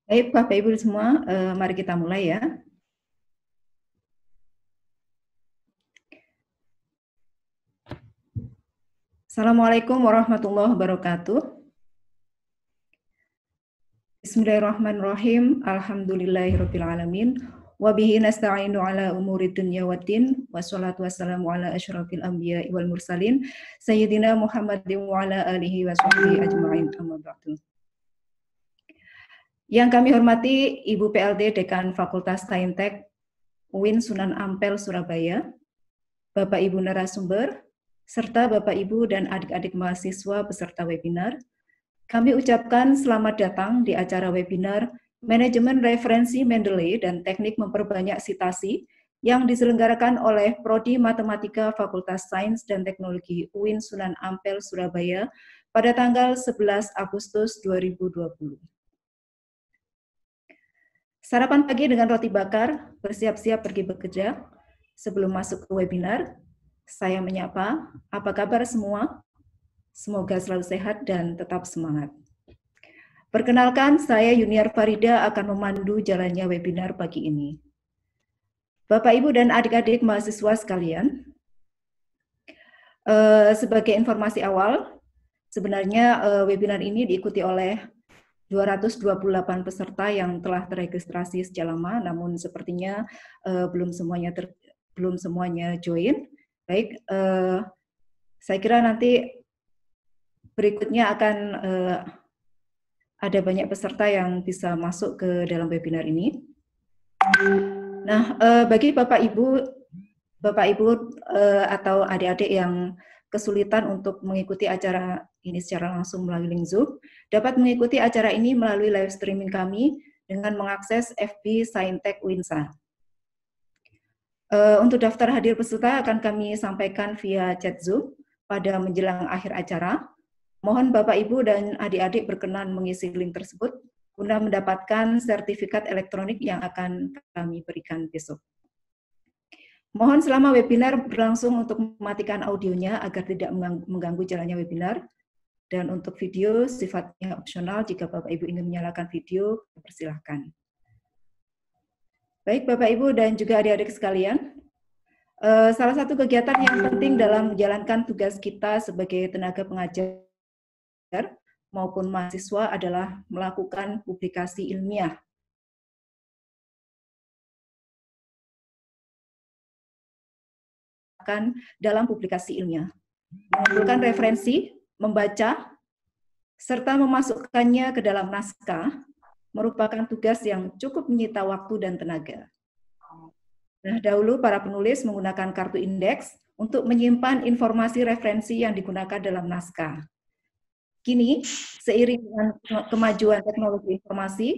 Baik, Bapak Ibu semua, mari kita mulai ya. Assalamualaikum warahmatullahi wabarakatuh. Bismillahirrahmanirrahim. Alhamdulillahirrabbilalamin. Wabihi nasta'inu ala umuri dunya waddin. Wassalatu wassalamu ala asyrafil anbiya wal mursalin. Sayyidina Muhammadin wa ala alihi wa sahbihi ajma'in. Amma ba'du. Yang kami hormati Ibu PLD Dekan Fakultas Saintek UIN Sunan Ampel Surabaya, Bapak Ibu narasumber, serta Bapak Ibu dan adik-adik mahasiswa peserta webinar, kami ucapkan selamat datang di acara webinar Manajemen Referensi Mendeley dan Teknik Memperbanyak Sitasi yang diselenggarakan oleh Prodi Matematika Fakultas Sains dan Teknologi UIN Sunan Ampel Surabaya pada tanggal 11 Agustus 2020. Sarapan pagi dengan roti bakar, bersiap-siap pergi bekerja. Sebelum masuk ke webinar, saya menyapa, apa kabar semua? Semoga selalu sehat dan tetap semangat. Perkenalkan, saya Yuniar Farida akan memandu jalannya webinar pagi ini. Bapak, Ibu, dan adik-adik mahasiswa sekalian, sebagai informasi awal, sebenarnya webinar ini diikuti oleh 228 peserta yang telah terregistrasi sejak lama, namun sepertinya belum semuanya join. Baik, saya kira nanti berikutnya akan ada banyak peserta yang bisa masuk ke dalam webinar ini. Nah, bagi Bapak Ibu atau adik-adik yang kesulitan untuk mengikuti acara ini secara langsung melalui link Zoom, dapat mengikuti acara ini melalui live streaming kami dengan mengakses FB Saintek Winsa. Untuk daftar hadir peserta akan kami sampaikan via chat Zoom pada menjelang akhir acara. Mohon Bapak, Ibu, dan adik-adik berkenan mengisi link tersebut guna mendapatkan sertifikat elektronik yang akan kami berikan besok. Mohon selama webinar berlangsung untuk mematikan audionya agar tidak mengganggu jalannya webinar. Dan untuk video sifatnya opsional, jika Bapak Ibu ingin menyalakan video, persilahkan. Baik Bapak Ibu dan juga adik-adik sekalian, salah satu kegiatan yang penting dalam menjalankan tugas kita sebagai tenaga pengajar maupun mahasiswa adalah melakukan publikasi ilmiah. Dalam publikasi ilmiah, mengumpulkan referensi, membaca, serta memasukkannya ke dalam naskah merupakan tugas yang cukup menyita waktu dan tenaga. Nah, dahulu para penulis menggunakan kartu indeks untuk menyimpan informasi referensi yang digunakan dalam naskah. Kini, seiring dengan kemajuan teknologi informasi,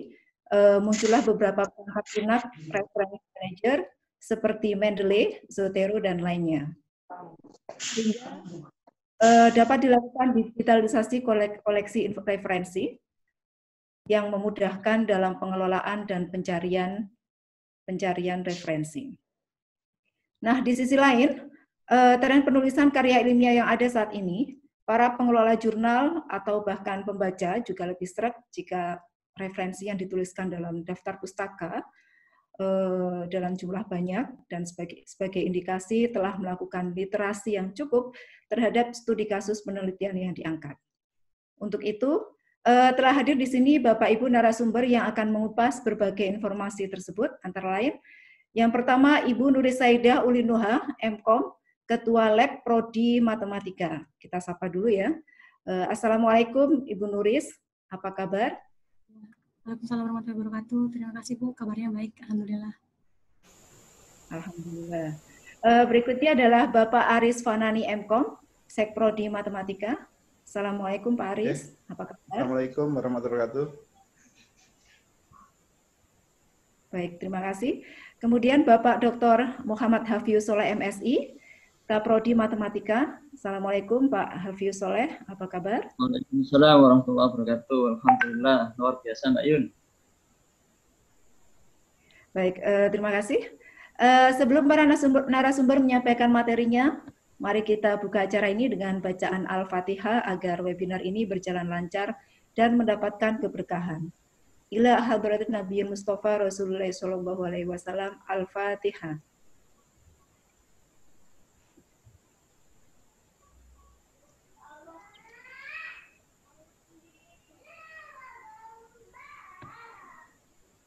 muncullah beberapa perangkat lunak reference manager seperti Mendeley, Zotero, dan lainnya. Sehingga dapat dilakukan digitalisasi koleksi referensi yang memudahkan dalam pengelolaan dan pencarian referensi. Nah, di sisi lain, tren penulisan karya ilmiah yang ada saat ini, para pengelola jurnal atau bahkan pembaca juga lebih seret jika referensi yang dituliskan dalam daftar pustaka dalam jumlah banyak dan sebagai indikasi telah melakukan literasi yang cukup terhadap studi kasus penelitian yang diangkat. Untuk itu, telah hadir di sini Bapak Ibu narasumber yang akan mengupas berbagai informasi tersebut, antara lain yang pertama Ibu Nurisaidah Ulinuha, MKom, Ketua Lab Prodi Matematika. Kita sapa dulu ya. Assalamualaikum Ibu Nuris, apa kabar? Waalaikumsalam warahmatullahi wabarakatuh. Terima kasih Bu, kabarnya baik, alhamdulillah. Alhamdulillah. Berikutnya adalah Bapak Aris Fanani MKom, Sekprodi Matematika. Assalamualaikum Pak Aris, apa kabar? Assalamualaikum warahmatullahi wabarakatuh. Baik, terima kasih. Kemudian Bapak Dr. Muhammad Hafiuz Soleh MSI, Kaprodi Matematika. Assalamualaikum Pak Hafiuz Soleh, apa kabar? Waalaikumsalam warahmatullahi wabarakatuh. Alhamdulillah, luar biasa Mbak Yun. Baik, terima kasih. Sebelum para narasumber menyampaikan materinya, mari kita buka acara ini dengan bacaan Al-Fatihah agar webinar ini berjalan lancar dan mendapatkan keberkahan. ila hadratin Nabiyil Mustafa Rasulullah sallallahu alaihi wasallam. Al-Fatihah.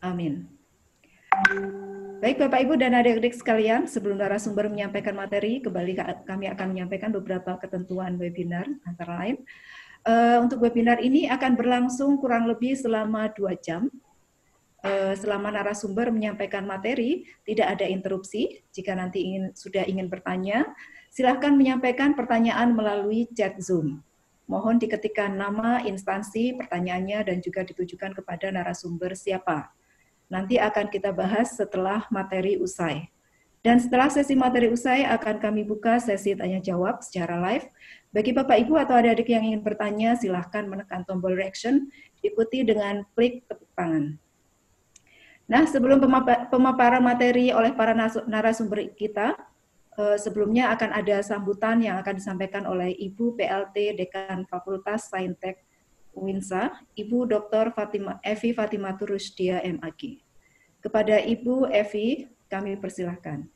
Amin. Baik Bapak Ibu dan adik-adik sekalian, sebelum narasumber menyampaikan materi, kembali kami akan menyampaikan beberapa ketentuan webinar, antara lain. Untuk webinar ini akan berlangsung kurang lebih selama 2 jam. Selama narasumber menyampaikan materi, tidak ada interupsi. Jika nanti sudah ingin bertanya, silahkan menyampaikan pertanyaan melalui chat Zoom. Mohon diketikkan nama, instansi, pertanyaannya, dan juga ditujukan kepada narasumber siapa. Nanti akan kita bahas setelah materi usai. Dan setelah sesi materi usai, akan kami buka sesi tanya-jawab secara live. Bagi Bapak Ibu atau adik-adik yang ingin bertanya, silahkan menekan tombol reaction, diikuti dengan klik tepuk tangan. Nah, sebelum pemaparan materi oleh para narasumber kita, sebelumnya akan ada sambutan yang akan disampaikan oleh Ibu PLT Dekan Fakultas Saintek UINSA, Ibu Dr. Evi Fatimatur Rusdia MAG. Kepada Ibu Evi, kami persilahkan.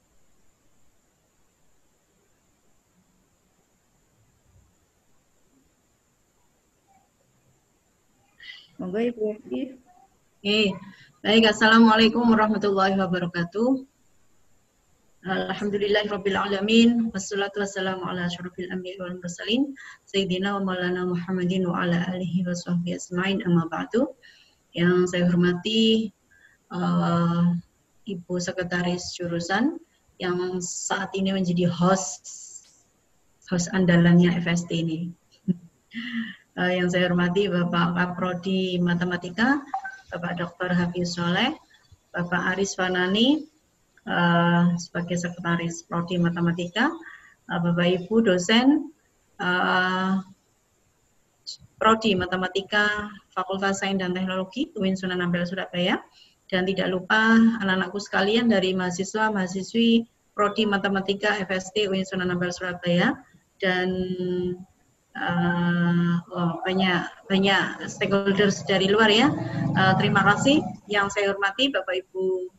Monggo Ibu Evi. Baik, Assalamualaikum warahmatullahi wabarakatuh. Alhamdulillahirabbil alamin, wassalatu wassalamu ala asyrofil anbiya'i wal mursalin, sayyidina wa maulana Muhammadin wa ala alihi wa sahbihi ajmain, amma ba'du. Yang saya hormati Ibu Sekretaris Jurusan yang saat ini menjadi host andalannya FST ini. Yang saya hormati Bapak Kaprodi Matematika, Bapak Dr. Hafiz Soleh, Bapak Aris Fanani sebagai Sekretaris Prodi Matematika, Bapak Ibu dosen Prodi Matematika Fakultas Sains dan Teknologi UIN Sunan Ampel Surabaya, dan tidak lupa anak-anakku sekalian dari mahasiswa-mahasiswi Prodi Matematika FST UIN Sunan Ampel Surabaya, dan banyak stakeholders dari luar ya. Terima kasih. Yang saya hormati Bapak Ibu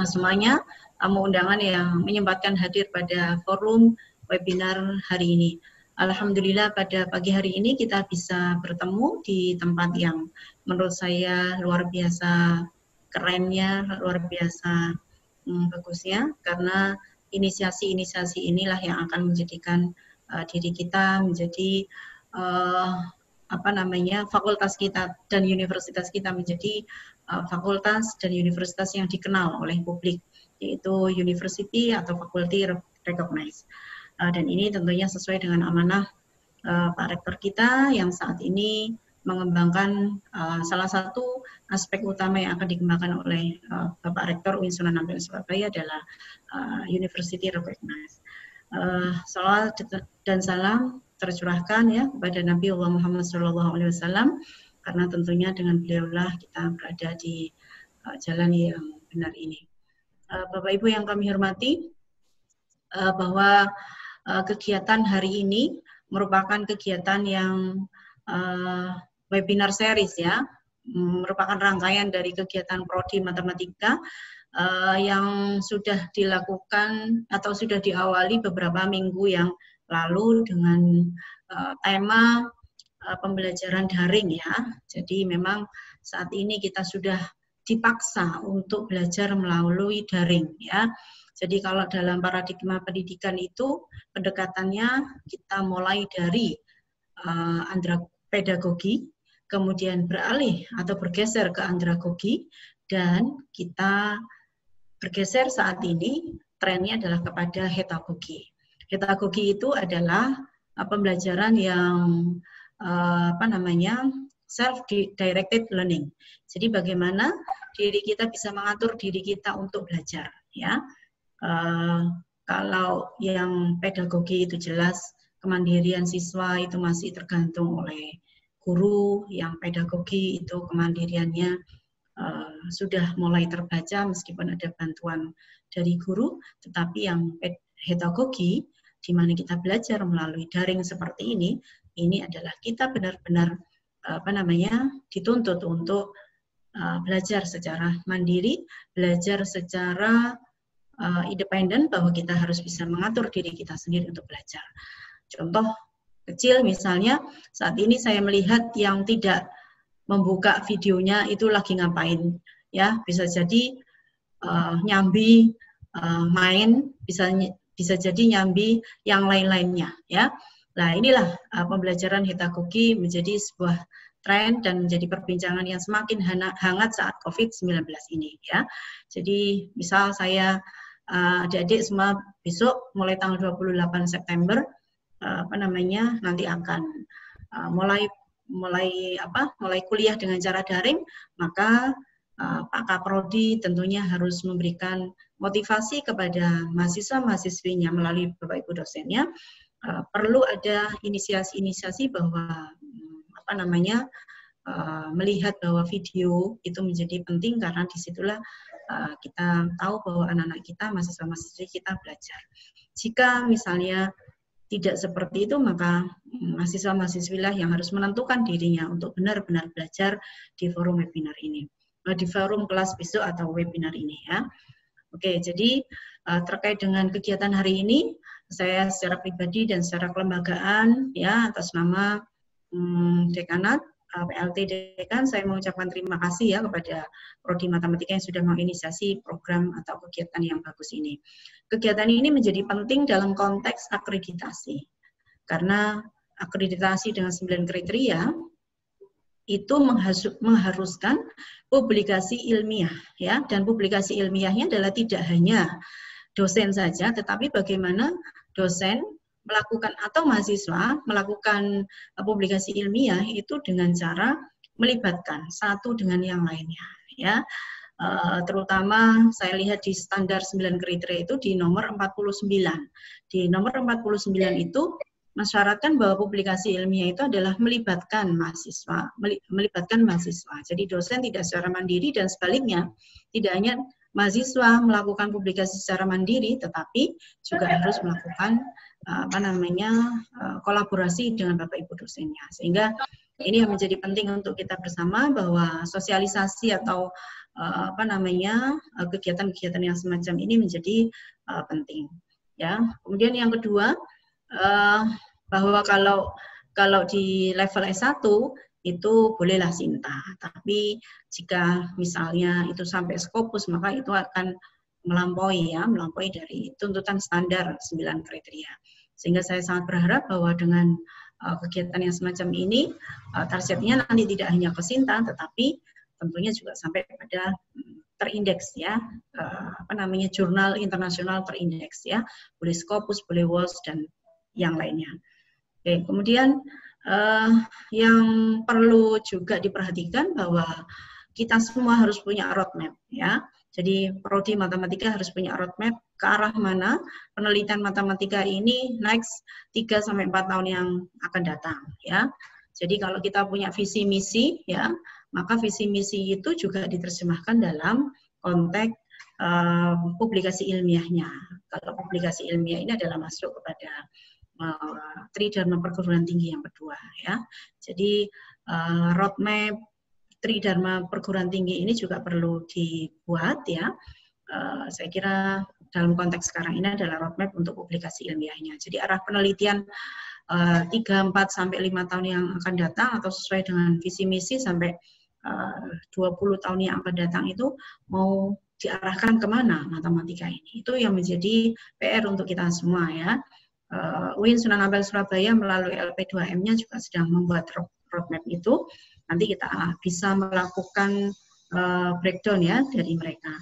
semuanya, tamu undangan yang menyempatkan hadir pada forum webinar hari ini. Alhamdulillah pada pagi hari ini kita bisa bertemu di tempat yang menurut saya luar biasa kerennya, luar biasa bagusnya, karena inisiasi-inisiasi inilah yang akan menjadikan diri kita menjadi fakultas kita dan universitas kita menjadi fakultas dan universitas yang dikenal oleh publik, yaitu university atau faculty recognized. Dan ini tentunya sesuai dengan amanah Pak Rektor kita yang saat ini mengembangkan salah satu aspek utama yang akan dikembangkan oleh Bapak Rektor UIN Sunan Ampel Surabaya adalah university recognized. Salawat dan salam tercurahkan ya kepada Nabi Allah Muhammad SAW, karena tentunya dengan beliaulah kita berada di jalan yang benar ini. Bapak Ibu yang kami hormati, bahwa kegiatan hari ini merupakan kegiatan yang webinar series ya, merupakan rangkaian dari kegiatan Prodi Matematika yang sudah dilakukan atau sudah diawali beberapa minggu yang lalu dengan tema pembelajaran daring ya. Jadi memang saat ini kita sudah dipaksa untuk belajar melalui daring ya. Jadi kalau dalam paradigma pendidikan itu pendekatannya kita mulai dari andragogi, kemudian beralih atau bergeser ke andragogi, dan kita bergeser saat ini trennya adalah kepada heterogogi. Heterogogi itu adalah pembelajaran yang self-directed learning. Jadi bagaimana diri kita bisa mengatur diri kita untuk belajar ya. Kalau yang pedagogi itu jelas kemandirian siswa itu masih tergantung oleh guru, yang pedagogi itu kemandiriannya sudah mulai terbaca meskipun ada bantuan dari guru, tetapi yang heterogogi di mana kita belajar melalui daring seperti ini adalah kita benar-benar dituntut untuk belajar secara mandiri, belajar secara independen, bahwa kita harus bisa mengatur diri kita sendiri untuk belajar. Contoh kecil misalnya, saat ini saya melihat yang tidak membuka videonya itu lagi ngapain, ya, bisa jadi nyambi main, bisa jadi nyambi yang lain-lainnya, ya. Nah, inilah pembelajaran Hitagogi menjadi sebuah tren dan menjadi perbincangan yang semakin hangat saat COVID-19 ini, ya. Jadi misal saya adik-adik semua besok mulai tanggal 28 September nanti akan mulai kuliah dengan cara daring, maka Pak Kaprodi tentunya harus memberikan motivasi kepada mahasiswa-mahasiswinya melalui Bapak Ibu dosennya. Perlu ada inisiasi-inisiasi bahwa melihat bahwa video itu menjadi penting, karena disitulah kita tahu bahwa anak-anak kita, mahasiswa-mahasiswi kita belajar. Jika misalnya tidak seperti itu, maka mahasiswa-mahasiswilah yang harus menentukan dirinya untuk benar-benar belajar di forum webinar ini, di forum kelas besok atau webinar ini, ya. Oke, jadi terkait dengan kegiatan hari ini, saya secara pribadi dan secara kelembagaan, ya, atas nama Dekanat, PLT Dekan, saya mengucapkan terima kasih ya kepada Prodi Matematika yang sudah menginisiasi program atau kegiatan yang bagus ini. Kegiatan ini menjadi penting dalam konteks akreditasi, karena akreditasi dengan 9 kriteria itu mengharuskan publikasi ilmiah, ya, dan publikasi ilmiahnya adalah tidak hanya dosen saja, tetapi bagaimana dosen melakukan atau mahasiswa melakukan publikasi ilmiah itu dengan cara melibatkan satu dengan yang lainnya, ya. Terutama saya lihat di standar 9 kriteria itu di nomor 49. Di nomor 49 itu mensyaratkan bahwa publikasi ilmiah itu adalah melibatkan mahasiswa, Jadi dosen tidak secara mandiri, dan sebaliknya tidak hanya mahasiswa melakukan publikasi secara mandiri, tetapi juga harus melakukan kolaborasi dengan Bapak Ibu dosennya. Sehingga ini yang menjadi penting untuk kita bersama, bahwa sosialisasi atau kegiatan-kegiatan yang semacam ini menjadi penting, ya. Kemudian yang kedua, bahwa kalau di level S1 itu bolehlah Sinta, tapi jika misalnya itu sampai Scopus, maka itu akan melampaui dari tuntutan standar 9 kriteria. Sehingga saya sangat berharap bahwa dengan kegiatan yang semacam ini, targetnya nanti tidak hanya ke Sinta, tetapi tentunya juga sampai pada terindeks, ya, jurnal internasional terindeks, ya, boleh Scopus, boleh WOS, dan yang lainnya. Oke, kemudian yang perlu juga diperhatikan bahwa kita semua harus punya roadmap, ya. Jadi Prodi Matematika harus punya roadmap ke arah mana penelitian matematika ini next 3-4 tahun yang akan datang, ya. Jadi kalau kita punya visi misi, ya, maka visi misi itu juga diterjemahkan dalam konteks publikasi ilmiahnya. Kalau publikasi ilmiah ini adalah masuk kepada Tridharma perguruan tinggi yang kedua, ya. Jadi roadmap Tridharma perguruan tinggi ini juga perlu dibuat, ya. Saya kira dalam konteks sekarang ini adalah roadmap untuk publikasi ilmiahnya. Jadi arah penelitian 3, 4, sampai 5 tahun yang akan datang, atau sesuai dengan visi misi sampai 20 tahun yang akan datang itu mau diarahkan kemana matematika ini. Itu yang menjadi PR untuk kita semua, ya. UIN Sunan Ampel Surabaya melalui LP2M-nya juga sedang membuat roadmap itu. Nanti kita bisa melakukan breakdown, ya, dari mereka.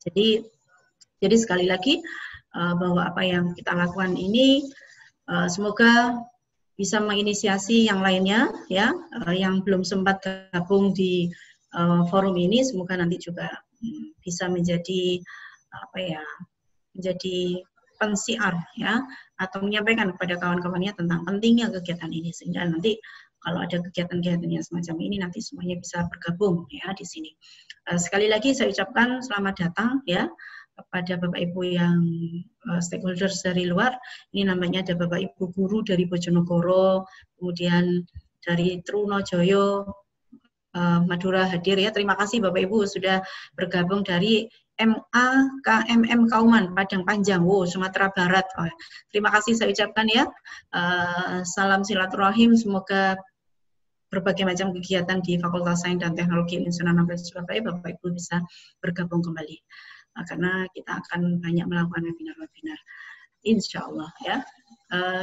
Jadi sekali lagi bahwa apa yang kita lakukan ini semoga bisa menginisiasi yang lainnya, ya, yang belum sempat gabung di forum ini, semoga nanti juga bisa menjadi menjadi pensiar, ya, atau menyampaikan kepada kawan-kawannya tentang pentingnya kegiatan ini, sehingga nanti kalau ada kegiatan-kegiatan yang semacam ini nanti semuanya bisa bergabung, ya, di sini. Sekali lagi saya ucapkan selamat datang, ya, kepada Bapak Ibu yang stakeholders dari luar. Ini namanya ada Bapak Ibu guru dari Bojonegoro, kemudian dari Trunojoyo, Madura hadir ya. Terima kasih Bapak Ibu sudah bergabung dari MAKMM Kauman, Padang Panjang, Sumatera Barat. Terima kasih saya ucapkan ya. Salam silaturahim, semoga berbagai macam kegiatan di Fakultas Sains dan Teknologi Universitas 16 Surabaya Bapak Ibu bisa bergabung kembali. Karena kita akan banyak melakukan webinar-webinar. Insya Allah ya.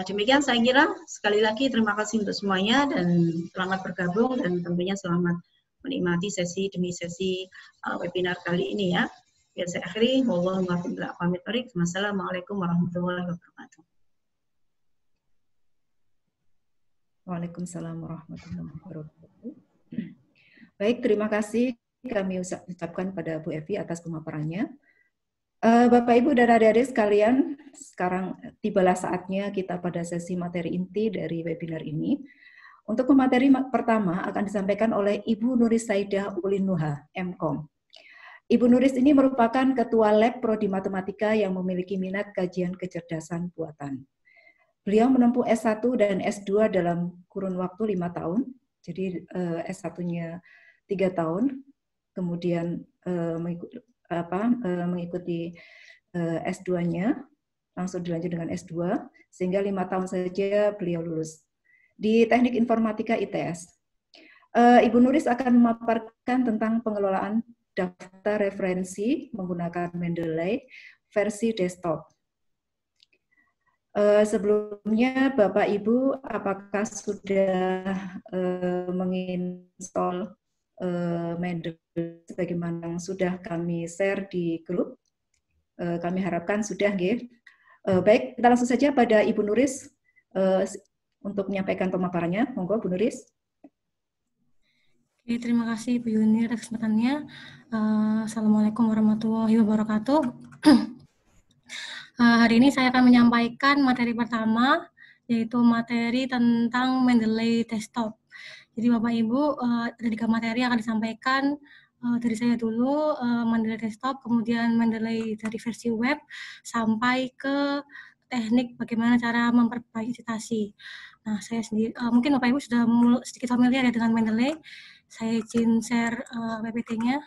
Demikian saya kira, sekali lagi terima kasih untuk semuanya dan selamat bergabung dan tentunya selamat menikmati sesi demi sesi webinar kali ini ya. Biar saya akhiri, wassalamualaikum warahmatullahi wabarakatuh. Waalaikumsalam warahmatullahi wabarakatuh. Baik, terima kasih kami ucapkan pada Bu Evi atas pemaparannya. Bapak, Ibu, dan adik-adik sekalian, sekarang tibalah saatnya kita pada sesi materi inti dari webinar ini. Untuk materi pertama akan disampaikan oleh Ibu Nuris Saidah Ulin Nuha, MKOM. Ibu Nuris ini merupakan Ketua Lab Prodi Matematika yang memiliki minat kajian kecerdasan buatan. Beliau menempuh S1 dan S2 dalam kurun waktu 5 tahun, jadi S1-nya 3 tahun, kemudian mengikuti S2-nya, langsung dilanjut dengan S2, sehingga 5 tahun saja beliau lulus. Di Teknik Informatika ITS. Ibu Nuris akan memaparkan tentang pengelolaan daftar referensi menggunakan Mendeley versi desktop. Sebelumnya, Bapak Ibu, apakah sudah menginstall Mendeley sebagaimana yang sudah kami share di grup? Kami harapkan sudah, nggih. Baik, kita langsung saja pada Ibu Nuris untuk menyampaikan pemaparannya. Monggo, Bu Nuris. Oke, terima kasih Bu Yuni atas kesempatannya. Assalamualaikum warahmatullahi wabarakatuh. Hari ini saya akan menyampaikan materi pertama, yaitu materi tentang Mendeley desktop. Jadi Bapak Ibu, ada 3 materi yang akan disampaikan dari saya dulu, Mendeley desktop, kemudian Mendeley dari versi web, sampai ke teknik bagaimana cara memperbaiki citasi. Nah, saya sendiri, mungkin Bapak Ibu sudah sedikit familiar ya dengan Mendeley. Saya izin share PPT-nya.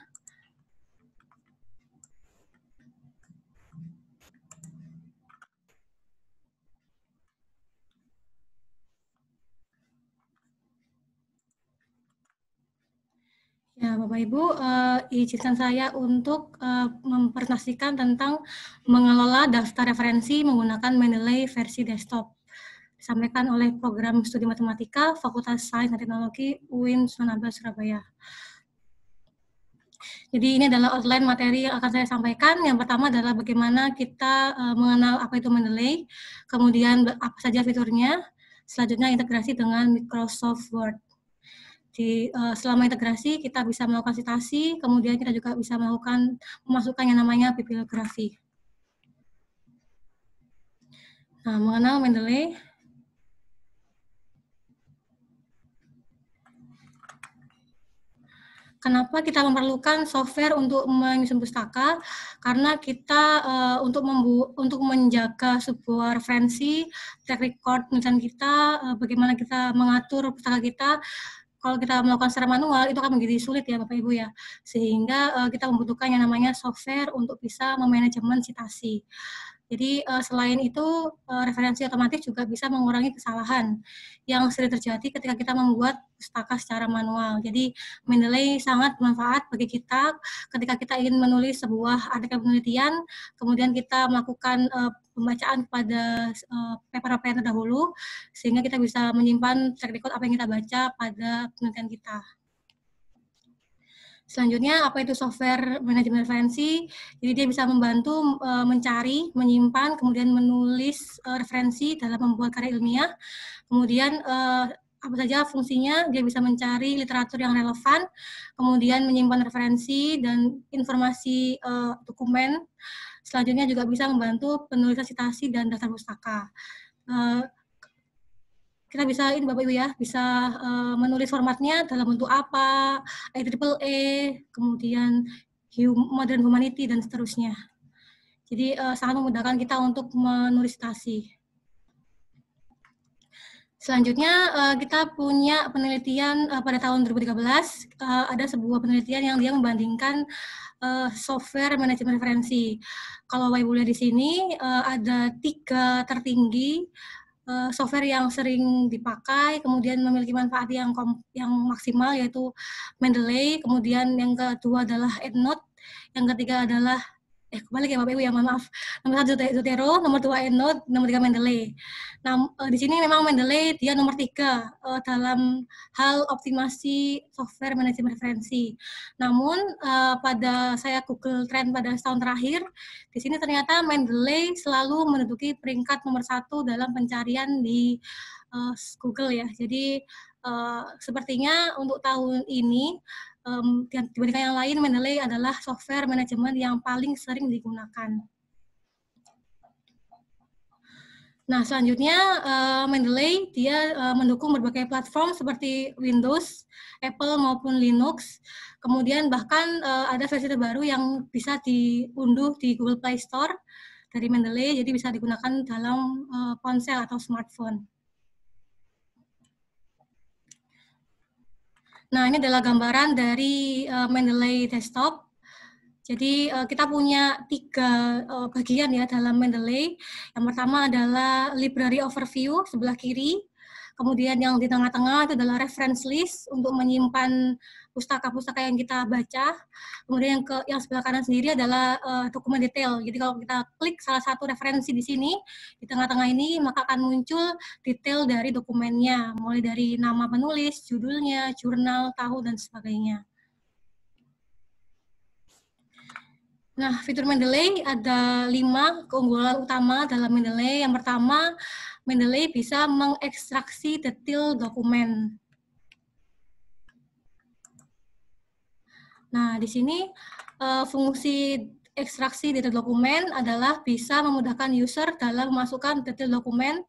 Ya, Bapak Ibu, izinkan saya untuk mempresentasikan tentang mengelola daftar referensi menggunakan Mendeley versi desktop. Disampaikan oleh Program Studi Matematika Fakultas Sains dan Teknologi UIN 19 Surabaya. Jadi ini adalah outline materi yang akan saya sampaikan. Yang pertama adalah bagaimana kita mengenal apa itu Mendeley, kemudian apa saja fiturnya, selanjutnya integrasi dengan Microsoft Word. Selama integrasi kita bisa melakukan citasi, kemudian kita juga bisa memasukkan yang namanya bibliografi. Nah, mengenal Mendeley. Kenapa kita memerlukan software untuk menyusun pustaka? Karena kita untuk menjaga sebuah referensi, track record penulisan kita, bagaimana kita mengatur pustaka kita. Kalau kita melakukan secara manual, itu akan menjadi sulit ya Bapak Ibu ya. Sehingga kita membutuhkan yang namanya software untuk bisa memanajemen citasi. Jadi selain itu, referensi otomatis juga bisa mengurangi kesalahan yang sering terjadi ketika kita membuat pustaka secara manual. Jadi Mendeley sangat bermanfaat bagi kita ketika kita ingin menulis sebuah artikel penelitian, kemudian kita melakukan pembacaan kepada paper-paper terdahulu, sehingga kita bisa menyimpan track record apa yang kita baca pada penelitian kita. Selanjutnya, apa itu software manajemen referensi? Jadi dia bisa membantu mencari, menyimpan, kemudian menulis referensi dalam membuat karya ilmiah. Kemudian apa saja fungsinya? Dia bisa mencari literatur yang relevan, kemudian menyimpan referensi dan informasi dokumen. Selanjutnya juga bisa membantu penulisan citasi dan daftar pustaka. Kita bisa, ini Bapak Ibu ya, bisa menulis formatnya dalam bentuk apa, IEEE, kemudian Modern Humanity, dan seterusnya. Jadi sangat memudahkan kita untuk menulis citasi. Selanjutnya kita punya penelitian pada tahun 2013, ada sebuah penelitian yang dia membandingkan software manajemen referensi. Kalau Bapak Ibu lihat di sini ada 3 tertinggi software yang sering dipakai, kemudian memiliki manfaat yang maksimal, yaitu Mendeley, kemudian yang kedua adalah EndNote, yang ketiga adalah kebalik ya Bapak Ibu ya, maaf. Nomor 1 Zotero, nomor 2 EndNote, nomor 3 Mendeley. Nah, di sini memang Mendeley dia nomor 3 dalam hal optimasi software manajemen referensi. Namun pada saya Google Trend pada setahun terakhir, di sini ternyata Mendeley selalu menduduki peringkat nomor 1 dalam pencarian di Google ya. Jadi sepertinya untuk tahun ini dibandingkan yang lain, Mendeley adalah software manajemen yang paling sering digunakan. Nah, selanjutnya Mendeley dia mendukung berbagai platform seperti Windows, Apple maupun Linux. Kemudian bahkan ada versi terbaru yang bisa diunduh di Google Play Store dari Mendeley, jadi bisa digunakan dalam ponsel atau smartphone. Nah, ini adalah gambaran dari Mendeley Desktop. Jadi kita punya 3 bagian ya dalam Mendeley. Yang pertama adalah Library Overview sebelah kiri. Kemudian yang di tengah-tengah itu adalah Reference List untuk menyimpan pustaka-pustaka yang kita baca. Kemudian yang sebelah kanan sendiri adalah dokumen detail. Jadi kalau kita klik salah satu referensi di sini, di tengah-tengah ini, maka akan muncul detail dari dokumennya, mulai dari nama penulis, judulnya, jurnal, tahun, dan sebagainya. Nah, fitur Mendeley ada 5 keunggulan utama dalam Mendeley. Yang pertama, Mendeley bisa mengekstraksi detail dokumen. Nah, di sini fungsi ekstraksi detail dokumen adalah bisa memudahkan user dalam memasukkan detail dokumen,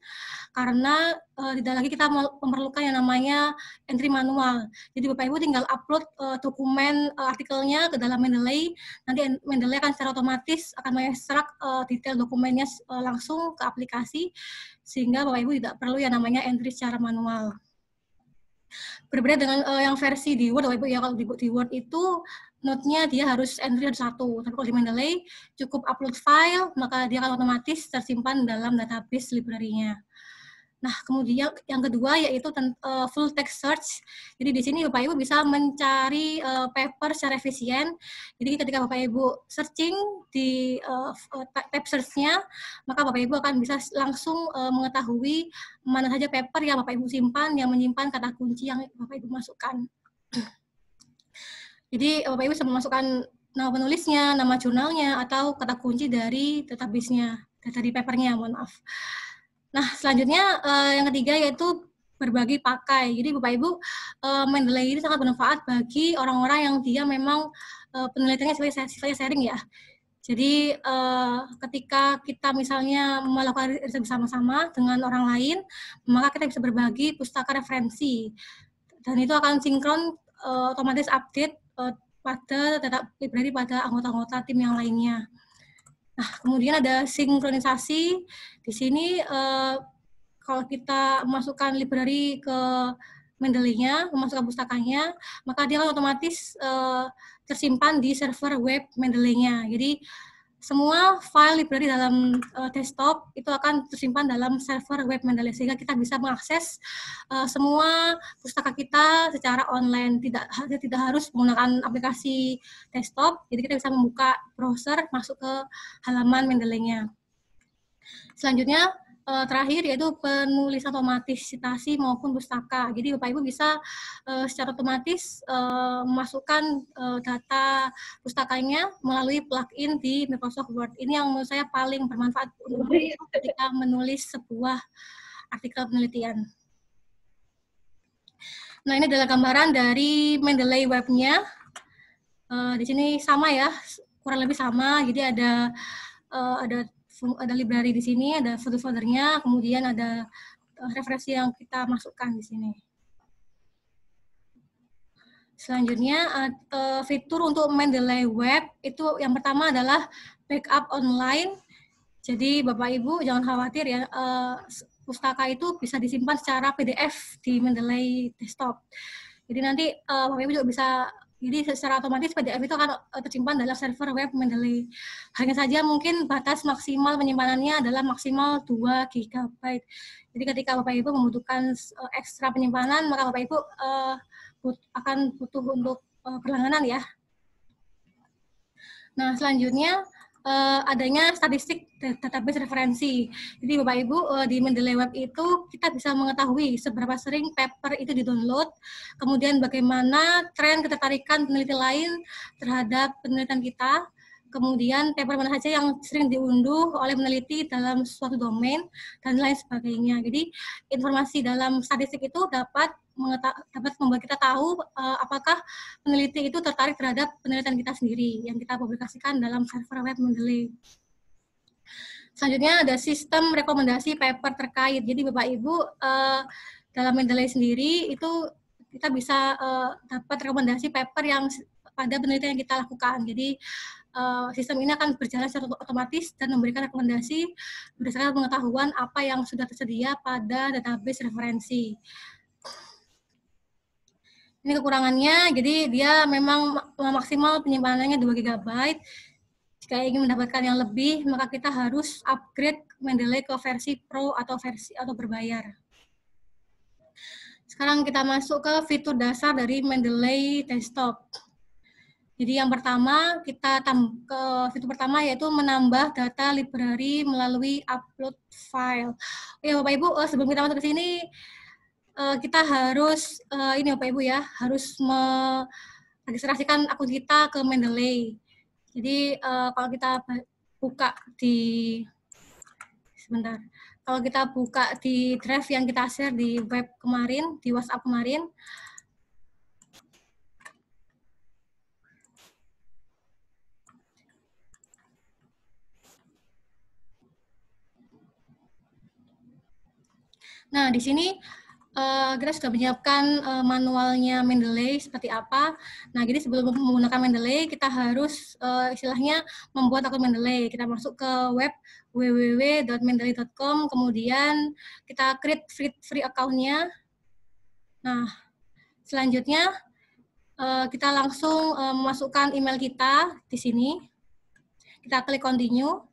karena tidak lagi kita memerlukan yang namanya entry manual. Jadi Bapak Ibu tinggal upload dokumen artikelnya ke dalam Mendeley, nanti Mendeley akan secara otomatis akan mengekstrak detail dokumennya langsung ke aplikasi, sehingga Bapak Ibu tidak perlu yang namanya entry secara manual. Berbeda dengan yang versi di Word, Bapak Ibu ya, kalau di Word itu note-nya dia harus entry satu, tapi kalau di Mendeley cukup upload file, maka dia akan otomatis tersimpan dalam database library-nya. Nah, kemudian yang kedua yaitu full text search. Jadi di sini Bapak Ibu bisa mencari paper secara efisien. Jadi ketika Bapak Ibu searching di tab search-nya, maka Bapak Ibu akan bisa langsung mengetahui mana saja paper yang Bapak Ibu simpan, yang menyimpan kata kunci yang Bapak Ibu masukkan. Jadi Bapak Ibu bisa memasukkan nama penulisnya, nama jurnalnya, atau kata kunci dari database-nya, dari papernya, mohon maaf. Nah, selanjutnya yang ketiga yaitu berbagi pakai. Jadi Bapak Ibu, Mendeley ini sangat bermanfaat bagi orang-orang yang dia memang penelitiannya sifatnya sharing ya. Jadi ketika kita misalnya melakukan riset bersama-sama dengan orang lain, maka kita bisa berbagi pustaka referensi. Dan itu akan sinkron otomatis update pada data library pada anggota-anggota tim yang lainnya. Nah, kemudian ada sinkronisasi. Di sini kalau kita masukkan library ke Mendeley-nya, memasukkan pustakanya, maka dia akan otomatis tersimpan di server web Mendeley-nya. Jadi semua file library dalam desktop itu akan tersimpan dalam server web Mendeley, sehingga kita bisa mengakses semua pustaka kita secara online, tidak harus menggunakan aplikasi desktop. Jadi kita bisa membuka browser, masuk ke halaman Mendeley-nya. Selanjutnya terakhir yaitu penulisan otomatis citasi maupun pustaka. Jadi Bapak Ibu bisa secara otomatis memasukkan data pustakanya melalui plugin di Microsoft Word. Ini yang menurut saya paling bermanfaat ketika menulis sebuah artikel penelitian. Nah, ini adalah gambaran dari Mendeley webnya. Di sini sama ya, kurang lebih sama. Jadi ada library di sini, ada folder-foldernya, kemudian ada referensi yang kita masukkan di sini. Selanjutnya, fitur untuk Mendeley Web itu yang pertama adalah backup online. Jadi Bapak Ibu jangan khawatir ya, pustaka itu bisa disimpan secara PDF di Mendeley desktop. Jadi nanti Bapak Ibu juga bisa, jadi secara otomatis PDF itu akan tersimpan dalam server web Mendeley. Hanya saja mungkin batas maksimal penyimpanannya adalah maksimal 2 GB. Jadi ketika Bapak Ibu membutuhkan ekstra penyimpanan, maka Bapak Ibu akan butuh untuk berlangganan ya. Nah, selanjutnya adanya statistik database referensi. Jadi Bapak Ibu di Mendeley Web itu kita bisa mengetahui seberapa sering paper itu di-download, kemudian bagaimana tren ketertarikan peneliti lain terhadap penelitian kita, kemudian paper mana saja yang sering diunduh oleh peneliti dalam suatu domain, dan lain sebagainya. Jadi informasi dalam statistik itu dapat membuat kita tahu apakah peneliti itu tertarik terhadap penelitian kita sendiri yang kita publikasikan dalam server web Mendeley. Selanjutnya ada sistem rekomendasi paper terkait. Jadi Bapak Ibu dalam Mendeley sendiri itu kita bisa dapat rekomendasi paper yang pada penelitian yang kita lakukan. Jadi sistem ini akan berjalan secara otomatis dan memberikan rekomendasi berdasarkan pengetahuan apa yang sudah tersedia pada database referensi. Ini kekurangannya, jadi dia memang maksimal penyimpanannya 2 GB. Jika ingin mendapatkan yang lebih, maka kita harus upgrade Mendeley ke versi Pro atau berbayar. Sekarang kita masuk ke fitur dasar dari Mendeley Desktop. Jadi yang pertama, fitur pertama yaitu menambah data library melalui upload file. Ya Bapak Ibu, sebelum kita masuk ke sini, kita harus ini Bapak Ibu ya, harus meregistrasikan akun kita ke Mendeley. Jadi kalau kita buka di kalau kita buka di drive yang kita share di web kemarin, di WhatsApp kemarin, nah di sini kita sudah menyiapkan manualnya Mendeley seperti apa. Nah, jadi sebelum menggunakan Mendeley, kita harus istilahnya membuat akun Mendeley. Kita masuk ke web www.mendeley.com, kemudian kita create free account-nya. Nah, selanjutnya kita langsung memasukkan email kita di sini. Kita klik continue.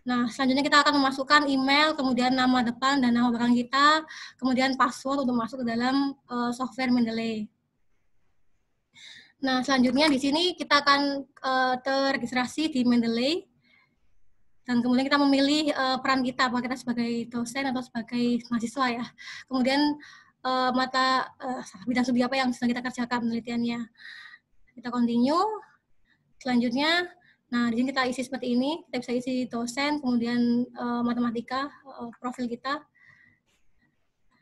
Nah, selanjutnya kita akan memasukkan email, kemudian nama depan dan nama belakang kita, kemudian password untuk masuk ke dalam software Mendeley. Nah, selanjutnya di sini kita akan terregistrasi di Mendeley, dan kemudian kita memilih peran kita, apakah kita sebagai dosen atau sebagai mahasiswa ya. Kemudian bidang studi apa yang sedang kita kerjakan penelitiannya. Kita continue. Selanjutnya, nah, di sini kita isi seperti ini. Kita bisa isi dosen, kemudian matematika, profil kita.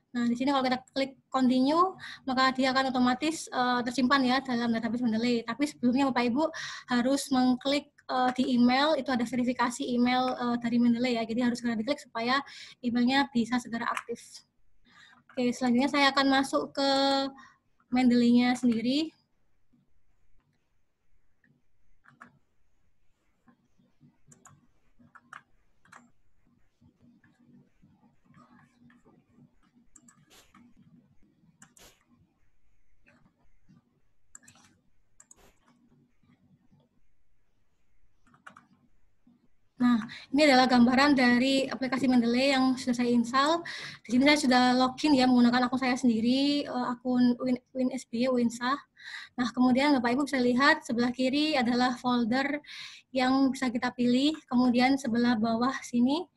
Nah, di sini kalau kita klik continue, maka dia akan otomatis tersimpan ya dalam database Mendeley. Tapi sebelumnya Bapak Ibu harus mengklik di email, itu ada verifikasi email dari Mendeley ya. Jadi harus segera diklik supaya emailnya bisa segera aktif. Oke, selanjutnya saya akan masuk ke Mendeley-nya sendiri. Nah, ini adalah gambaran dari aplikasi Mendeley yang sudah saya install. Di sini saya sudah login ya menggunakan akun saya sendiri, akun WinSB, Winsah. Nah, kemudian Bapak Ibu bisa lihat sebelah kiri adalah folder yang bisa kita pilih. Kemudian sebelah bawah sini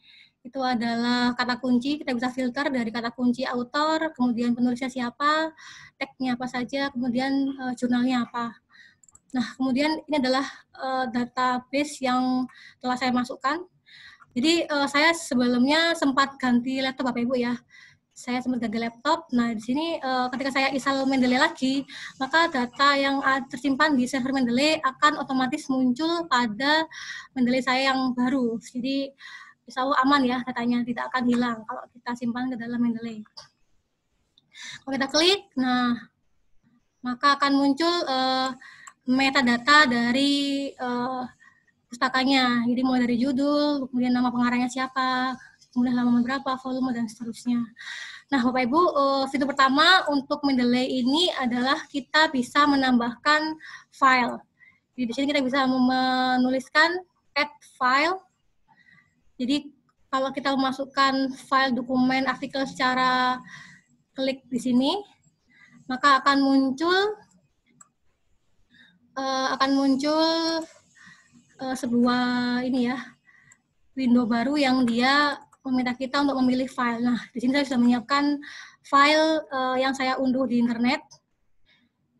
itu adalah kata kunci. Kita bisa filter dari kata kunci author, kemudian penulisnya siapa, tag-nya apa saja, kemudian jurnalnya apa. Nah, kemudian ini adalah database yang telah saya masukkan. Jadi saya sebelumnya sempat ganti laptop Bapak Ibu ya. Saya sempat ganti laptop. Nah, di sini ketika saya install Mendeley lagi, maka data yang tersimpan di server Mendeley akan otomatis muncul pada Mendeley saya yang baru. Jadi insya Allah aman ya datanya, tidak akan hilang kalau kita simpan ke dalam Mendeley. Kalau kita klik, nah maka akan muncul metadata dari pustakanya. Jadi mulai dari judul, kemudian nama pengarangnya siapa, kemudian halaman berapa, volume, dan seterusnya. Nah, Bapak Ibu, fitur pertama untuk Mendeley ini adalah kita bisa menambahkan file. Jadi di sini kita bisa menuliskan add file. Jadi kalau kita memasukkan file dokumen artikel secara klik di sini, maka akan muncul sebuah ini ya, window baru yang dia meminta kita untuk memilih file. Nah, di sini saya sudah menyiapkan file yang saya unduh di internet.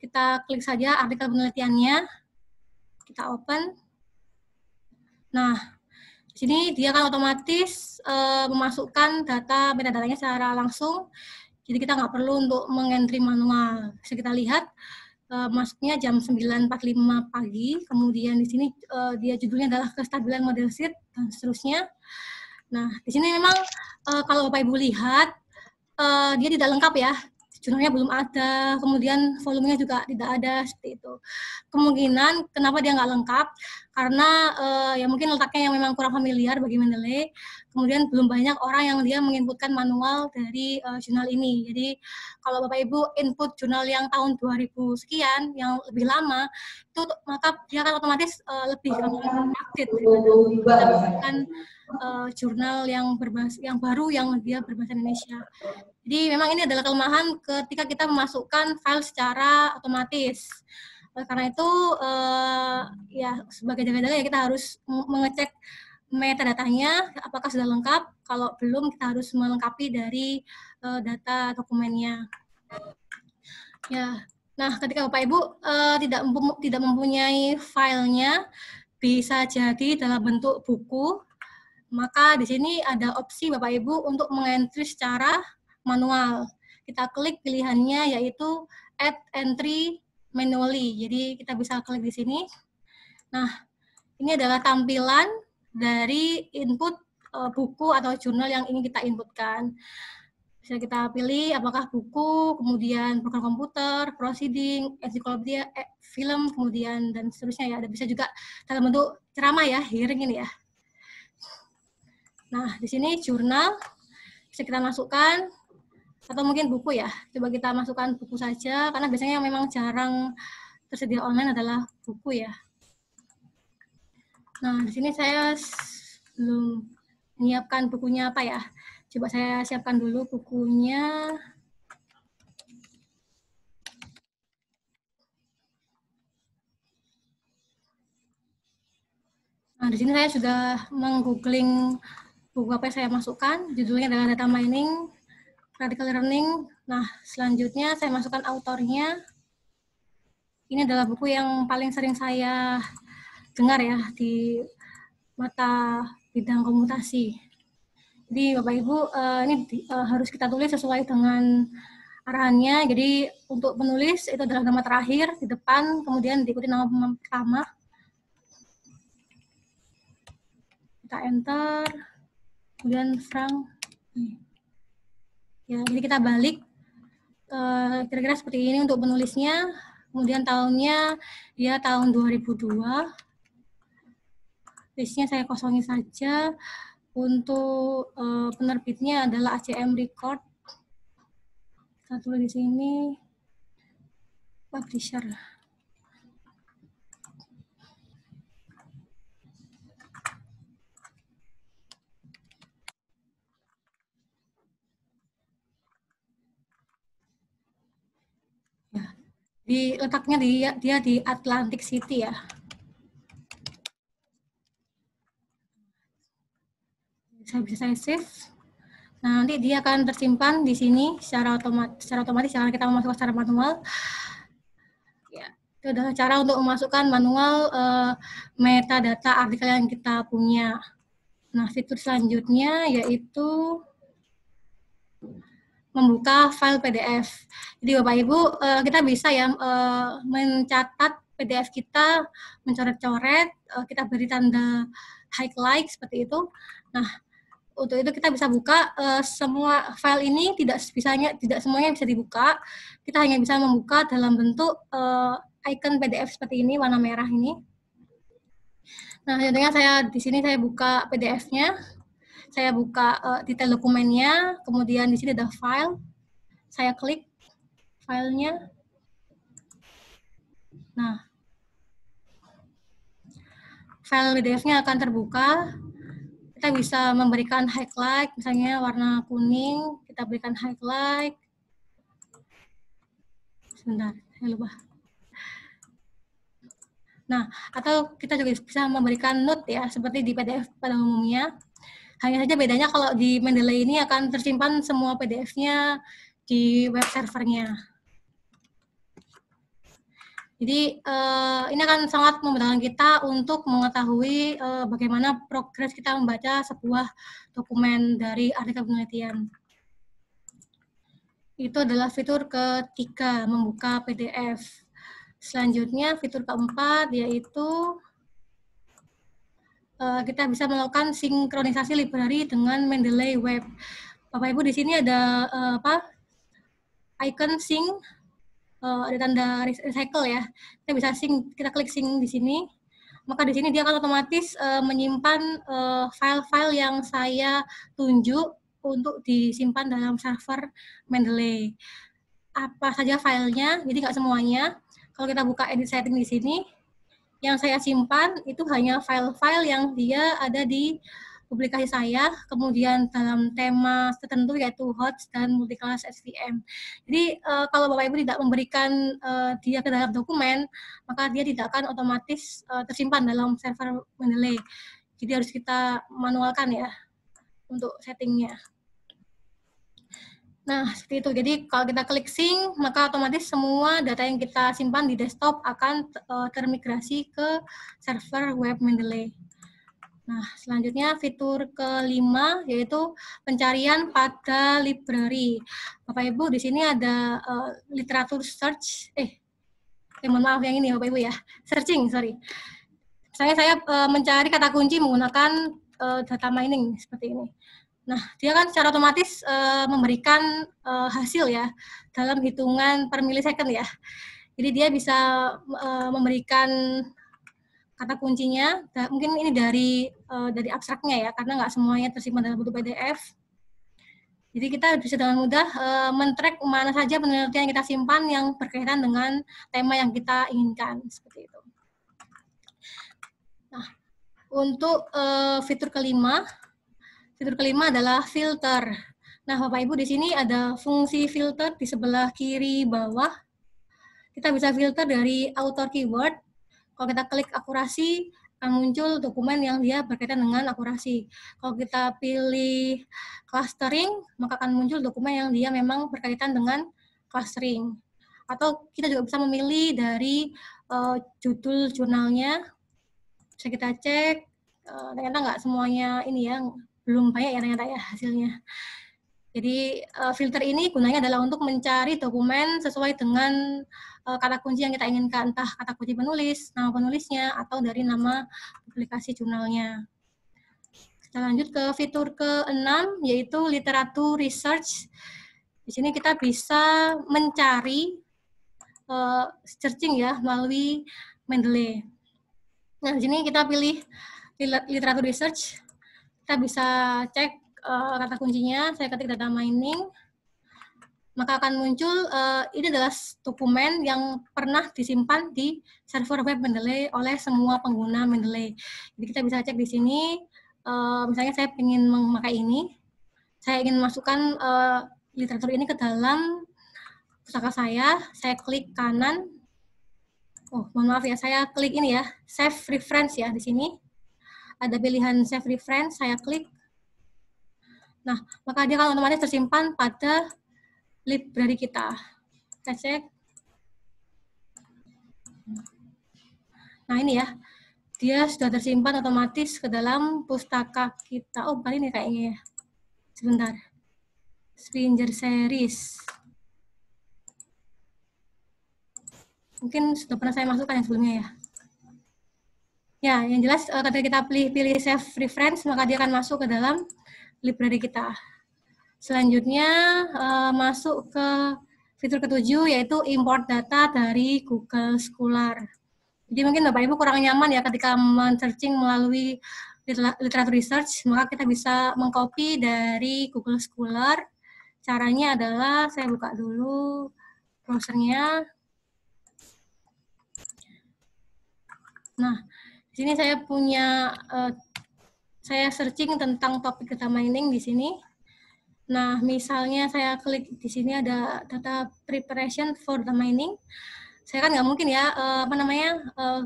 Kita klik saja artikel penelitiannya, kita open. Nah, di sini dia akan otomatis memasukkan data metadatanya secara langsung. Jadi kita nggak perlu untuk mengentry manual. Bisa kita lihat masuknya jam 9.45 pagi. Kemudian di sini dia judulnya adalah kestabilan model sheet dan seterusnya. Nah, di sini memang kalau Bapak Ibu lihat dia tidak lengkap ya. Jurnalnya belum ada, kemudian volumenya juga tidak ada, seperti itu. Kemungkinan kenapa dia nggak lengkap, karena ya mungkin letaknya yang memang kurang familiar bagi Mendeley, kemudian belum banyak orang yang dia menginputkan manual dari jurnal ini. Jadi kalau Bapak Ibu input jurnal yang tahun 2000 sekian, yang lebih lama, itu maka dia akan otomatis lebih update dibandingkan jurnal yang baru yang dia berbahasa Indonesia. Jadi memang ini adalah kelemahan ketika kita memasukkan file secara otomatis. Karena itu ya sebagai jaga-jaga ya kita harus mengecek metadatanya apakah sudah lengkap. Kalau belum kita harus melengkapi dari data dokumennya. Ya. Nah, ketika Bapak Ibu tidak mempunyai filenya, bisa jadi dalam bentuk buku, maka di sini ada opsi Bapak Ibu untuk mengentry secara manual. Kita klik pilihannya yaitu add entry manually. Jadi kita bisa klik di sini. Nah, ini adalah tampilan dari input buku atau jurnal yang ingin kita inputkan. Bisa kita pilih apakah buku, kemudian program komputer, proceeding, ensiklopedia, film, kemudian dan seterusnya ya. Ada bisa juga dalam bentuk ceramah ya, hearing ini ya. Nah, di sini jurnal bisa kita masukkan, atau mungkin buku ya. Coba kita masukkan buku saja, karena biasanya yang memang jarang tersedia online adalah buku ya. Nah, di sini saya belum menyiapkan bukunya apa ya. Coba saya siapkan dulu bukunya. Nah, di sini saya sudah menggoogling buku apa yang saya masukkan. Judulnya adalah Data Mining, Radical Learning. Nah, selanjutnya saya masukkan autornya. Ini adalah buku yang paling sering saya dengar ya di mata bidang komputasi. Jadi Bapak Ibu, ini harus kita tulis sesuai dengan arahannya. Jadi untuk penulis itu adalah nama terakhir di depan, kemudian diikuti nama pertama. Kita enter, kemudian Frank. Ya, jadi kita balik kira-kira seperti ini untuk penulisnya. Kemudian tahunnya dia tahun 2002. Listnya saya kosongin saja. Untuk penerbitnya adalah ACM Record. Kita tulis di sini publisher. Ya, di letaknya dia di Atlantic City ya. Bisa saya save. Nah, nanti dia akan tersimpan di sini secara otomatis jangan kita memasukkan secara manual. Ya, itu adalah cara untuk memasukkan manual metadata artikel yang kita punya. Nah, fitur selanjutnya yaitu membuka file PDF. Jadi Bapak Ibu, kita bisa ya mencatat PDF kita, mencoret-coret, kita beri tanda highlight seperti itu. Nah, untuk itu kita bisa buka semua file ini, tidak semuanya bisa dibuka. Kita hanya bisa membuka dalam bentuk icon PDF seperti ini, warna merah ini. Nah, contohnya di sini saya buka PDF-nya, saya buka detail dokumennya, kemudian di sini ada file, saya klik filenya. Nah, file PDF-nya akan terbuka. Kita bisa memberikan highlight, misalnya warna kuning, kita berikan highlight. Sebentar, saya lupa. Nah, atau kita juga bisa memberikan note ya, seperti di PDF pada umumnya. Hanya saja bedanya kalau di Mendeley ini akan tersimpan semua PDF-nya di web servernya. Jadi ini akan sangat memudahkan kita untuk mengetahui bagaimana progres kita membaca sebuah dokumen dari artikel penelitian. Itu adalah fitur ketiga, membuka PDF. Selanjutnya fitur keempat yaitu kita bisa melakukan sinkronisasi library dengan Mendeley Web. Bapak Ibu di sini ada icon sync. Ada tanda recycle ya. Kita bisa sync, kita klik sync di sini. Maka di sini dia akan otomatis menyimpan file-file yang saya tunjuk untuk disimpan dalam server Mendeley. Apa saja filenya, jadi nggak semuanya. Kalau kita buka edit setting di sini, yang saya simpan itu hanya file-file yang dia ada di publikasi saya, kemudian dalam tema tertentu yaitu HOTS dan multi-class SVM. Jadi kalau Bapak Ibu tidak memberikan dia ke dalam dokumen, maka dia tidak akan otomatis tersimpan dalam server Mendeley. Jadi harus kita manualkan ya untuk settingnya. Nah, seperti itu. Jadi kalau kita klik sync, maka otomatis semua data yang kita simpan di desktop akan termigrasi ke server web Mendeley. Nah, selanjutnya fitur kelima yaitu pencarian pada library. Bapak Ibu di sini ada literatur search. Mohon maaf yang ini Bapak Ibu ya. Searching, sorry. Misalnya saya mencari kata kunci menggunakan data mining seperti ini. Nah, dia kan secara otomatis memberikan hasil ya dalam hitungan per millisecond ya. Jadi dia bisa memberikan kata kuncinya, mungkin ini dari abstraknya ya, karena nggak semuanya tersimpan dalam bentuk PDF. Jadi kita bisa dengan mudah men-track mana saja penelitian yang kita simpan yang berkaitan dengan tema yang kita inginkan, seperti itu. Nah, untuk fitur kelima adalah filter. Nah, Bapak Ibu di sini ada fungsi filter di sebelah kiri bawah. Kita bisa filter dari author keyword. Kalau kita klik akurasi, akan muncul dokumen yang dia berkaitan dengan akurasi. Kalau kita pilih clustering, maka akan muncul dokumen yang dia memang berkaitan dengan clustering. Atau kita juga bisa memilih dari judul jurnalnya. Bisa kita cek, ternyata nggak semuanya ini ya, belum banyak ya ternyata ya hasilnya. Jadi filter ini gunanya adalah untuk mencari dokumen sesuai dengan kata kunci yang kita inginkan, entah kata kunci penulis, nama penulisnya, atau dari nama publikasi jurnalnya. Kita lanjut ke fitur ke-6, yaitu literatur research. Di sini kita bisa mencari searching ya melalui Mendeley. Nah, di sini kita pilih literatur research. Kita bisa cek kata kuncinya, saya ketik data mining, maka akan muncul ini adalah dokumen yang pernah disimpan di server web Mendeley oleh semua pengguna Mendeley. Jadi kita bisa cek di sini, misalnya saya ingin memakai ini, saya ingin masukkan literatur ini ke dalam pustaka saya klik kanan. Oh, mohon maaf ya, saya klik ini ya, save reference ya di sini. Ada pilihan save reference, saya klik. Nah, maka dia akan otomatis tersimpan pada library kita. Kita cek. Nah, ini ya. Dia sudah tersimpan otomatis ke dalam pustaka kita. Oh, bukan ini kayaknya ya. Sebentar. Springer Series. Mungkin sudah pernah saya masukkan yang sebelumnya ya. Ya, yang jelas ketika kita pilih save reference, maka dia akan masuk ke dalam library kita. Selanjutnya masuk ke fitur ke-7 yaitu import data dari Google Scholar. Jadi mungkin Bapak Ibu kurang nyaman ya ketika men-searching melalui literatur research, maka kita bisa mengcopy dari Google Scholar. Caranya adalah saya buka dulu browsernya. Nah, di sini saya punya saya searching tentang topik data mining di sini. Nah, misalnya saya klik di sini ada data preparation for the mining. Saya kan nggak mungkin ya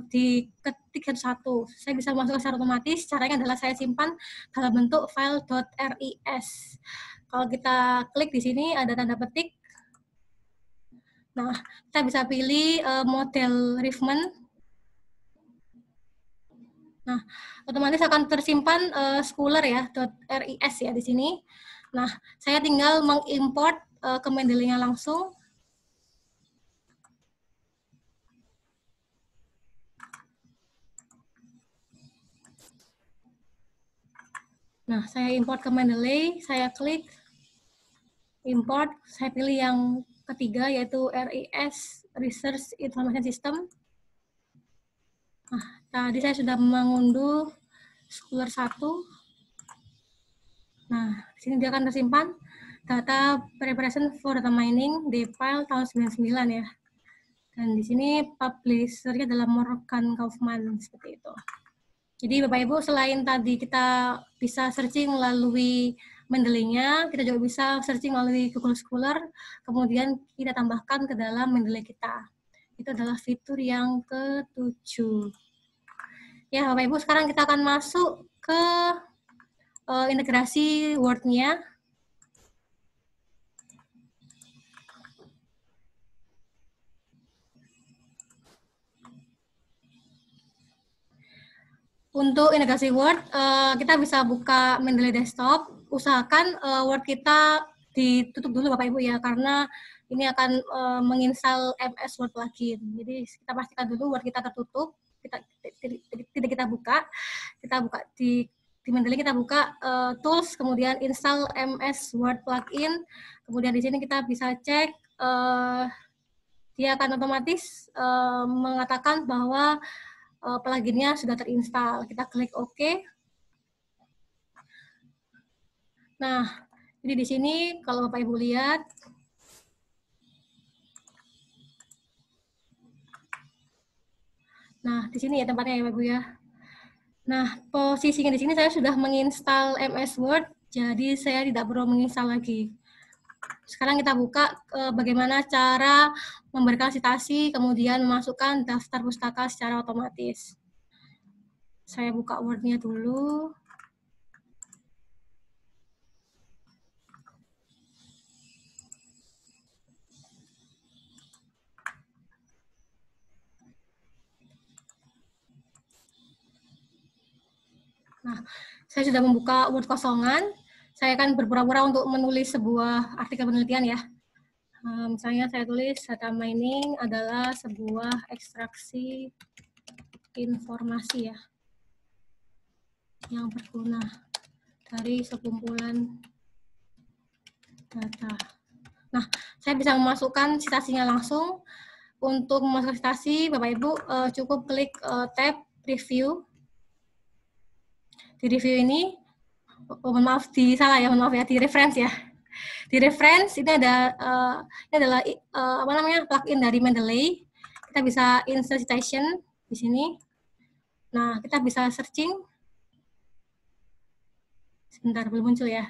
diketik satu. Saya bisa masukkan secara otomatis. Caranya adalah saya simpan dalam bentuk file.ris. Kalau kita klik di sini ada tanda petik. Nah, kita bisa pilih model Riefman. Nah, otomatis akan tersimpan Scholar ya .ris ya di sini. Nah, saya tinggal mengimport ke Mendeley-nya langsung. Nah, saya import ke Mendeley, saya klik import, saya pilih yang ketiga yaitu RIS, Research Information System. Nah, tadi saya sudah mengunduh Scholar 1. Nah, di sini dia akan tersimpan data preparation for data mining di file tahun 99 ya. Dan di sini publisher-nya adalah Morgan Kaufman, seperti itu. Jadi Bapak Ibu, selain tadi kita bisa searching melalui Mendeley-nya, kita juga bisa searching melalui Google Scholar, kemudian kita tambahkan ke dalam Mendeley kita. Itu adalah fitur yang ke-7. Ya Bapak Ibu, sekarang kita akan masuk ke integrasi Word-nya. Untuk integrasi Word, kita bisa buka Mendeley Desktop. Usahakan Word kita ditutup dulu Bapak Ibu ya, karena ini akan menginstal MS Word lagi. Jadi kita pastikan dulu Word kita tertutup, tidak kita buka. Kita buka di Mendeley, kita buka Tools, kemudian install MS Word plugin. Kemudian di sini kita bisa cek, dia akan otomatis mengatakan bahwa pluginnya sudah terinstall. Kita klik OK. Nah, jadi di sini kalau Bapak Ibu lihat, nah di sini ya tempatnya ya Bapak Ibu ya. Nah, posisinya di sini saya sudah menginstal MS Word, jadi saya tidak perlu menginstal lagi. Sekarang kita buka bagaimana cara memberikan citasi, kemudian memasukkan daftar pustaka secara otomatis. Saya buka Word-nya dulu. Nah, saya sudah membuka Word kosongan. Saya akan berpura-pura untuk menulis sebuah artikel penelitian ya. Misalnya saya tulis data mining adalah sebuah ekstraksi informasi ya, yang berguna dari sekumpulan data. Nah, saya bisa memasukkan citasinya langsung. Untuk memasukkan citasi, Bapak Ibu cukup klik tab Review. Di review ini, maaf di reference ya. Di reference ini ada ini adalah plugin dari Mendeley. Kita bisa insert citation di sini. Nah, kita bisa searching. Sebentar, belum muncul ya.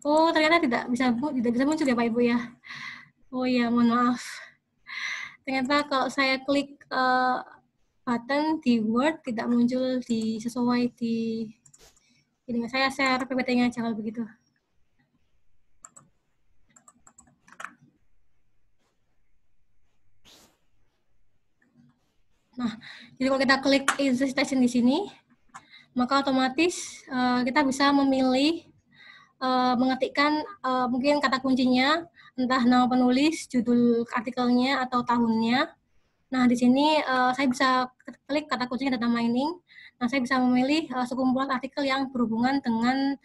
Oh, ternyata tidak bisa muncul ya Pak Ibu ya. Oh iya, mohon maaf. Ternyata kalau saya klik button di Word tidak muncul sesuai di ini. Saya share PPT-nya aja kalau begitu. Nah, jadi kalau kita klik insert citation di sini, maka otomatis kita bisa memilih mengetikkan mungkin kata kuncinya, entah nama penulis, judul artikelnya, atau tahunnya. Nah, di sini saya bisa klik kata kuncinya data mining. Nah, saya bisa memilih sekumpulan artikel yang berhubungan dengan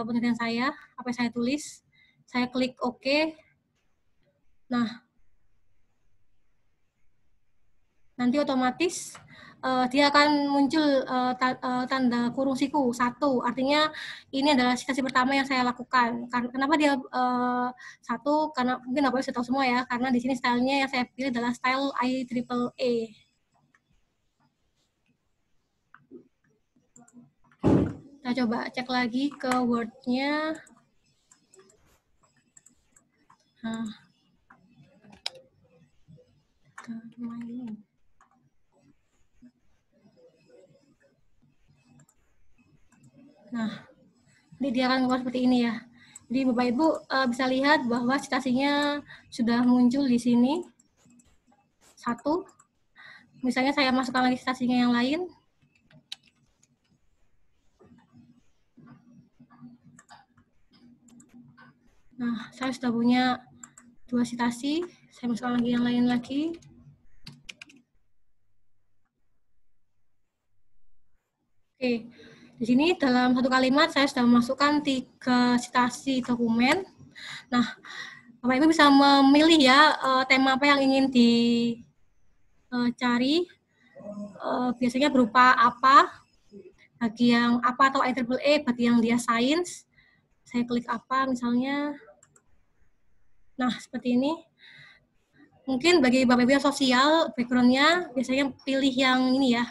penelitian saya, apa yang saya tulis. Saya klik OK. Nah, nanti otomatis dia akan muncul tanda kurung siku 1. Artinya ini adalah citasi pertama yang saya lakukan. Kenapa dia 1? Karena mungkin Bapak sudah tahu semua ya, karena di sini stylenya yang saya pilih adalah style IEEE. Kita coba cek lagi ke Word-nya. Nah. Nah, ini dia akan keluar seperti ini ya. Jadi Bapak Ibu bisa lihat bahwa citasinya sudah muncul di sini. 1. Misalnya saya masukkan lagi citasinya yang lain. Nah, saya sudah punya 2 citasi. Saya masukkan lagi yang lain lagi. Oke, di sini dalam satu kalimat saya sudah memasukkan 3 citasi dokumen. Nah, Bapak Ibu bisa memilih ya tema apa yang ingin dicari. Biasanya berupa apa, bagi yang apa atau IEEE, bagi yang dia sains. Saya klik apa misalnya. Nah, seperti ini. Mungkin bagi Bapak Ibu yang sosial, background-nya biasanya pilih yang ini ya,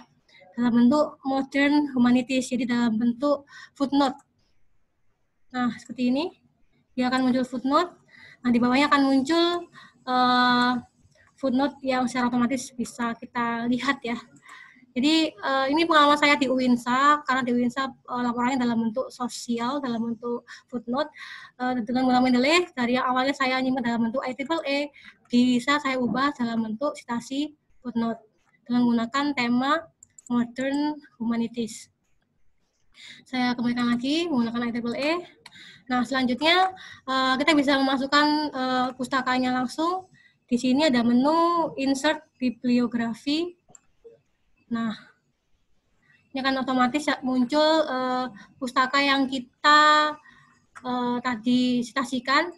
dalam bentuk modern humanities, jadi dalam bentuk footnote. Nah, seperti ini. Dia akan muncul footnote. Nah, di bawahnya akan muncul footnote yang secara otomatis bisa kita lihat ya. Jadi ini pengalaman saya di UINSA, karena di UINSA laporannya dalam bentuk sosial, dalam bentuk footnote. Dengan menggunakan Mendeley, dari yang awalnya saya nyimpan dalam bentuk IEEE, bisa saya ubah dalam bentuk citasi footnote dengan menggunakan tema Modern Humanities. Saya kembalikan lagi menggunakan IEEE. Nah, selanjutnya kita bisa memasukkan pustakanya langsung. Di sini ada menu Insert Bibliografi. Nah, ini akan otomatis muncul pustaka yang kita tadi citasikan.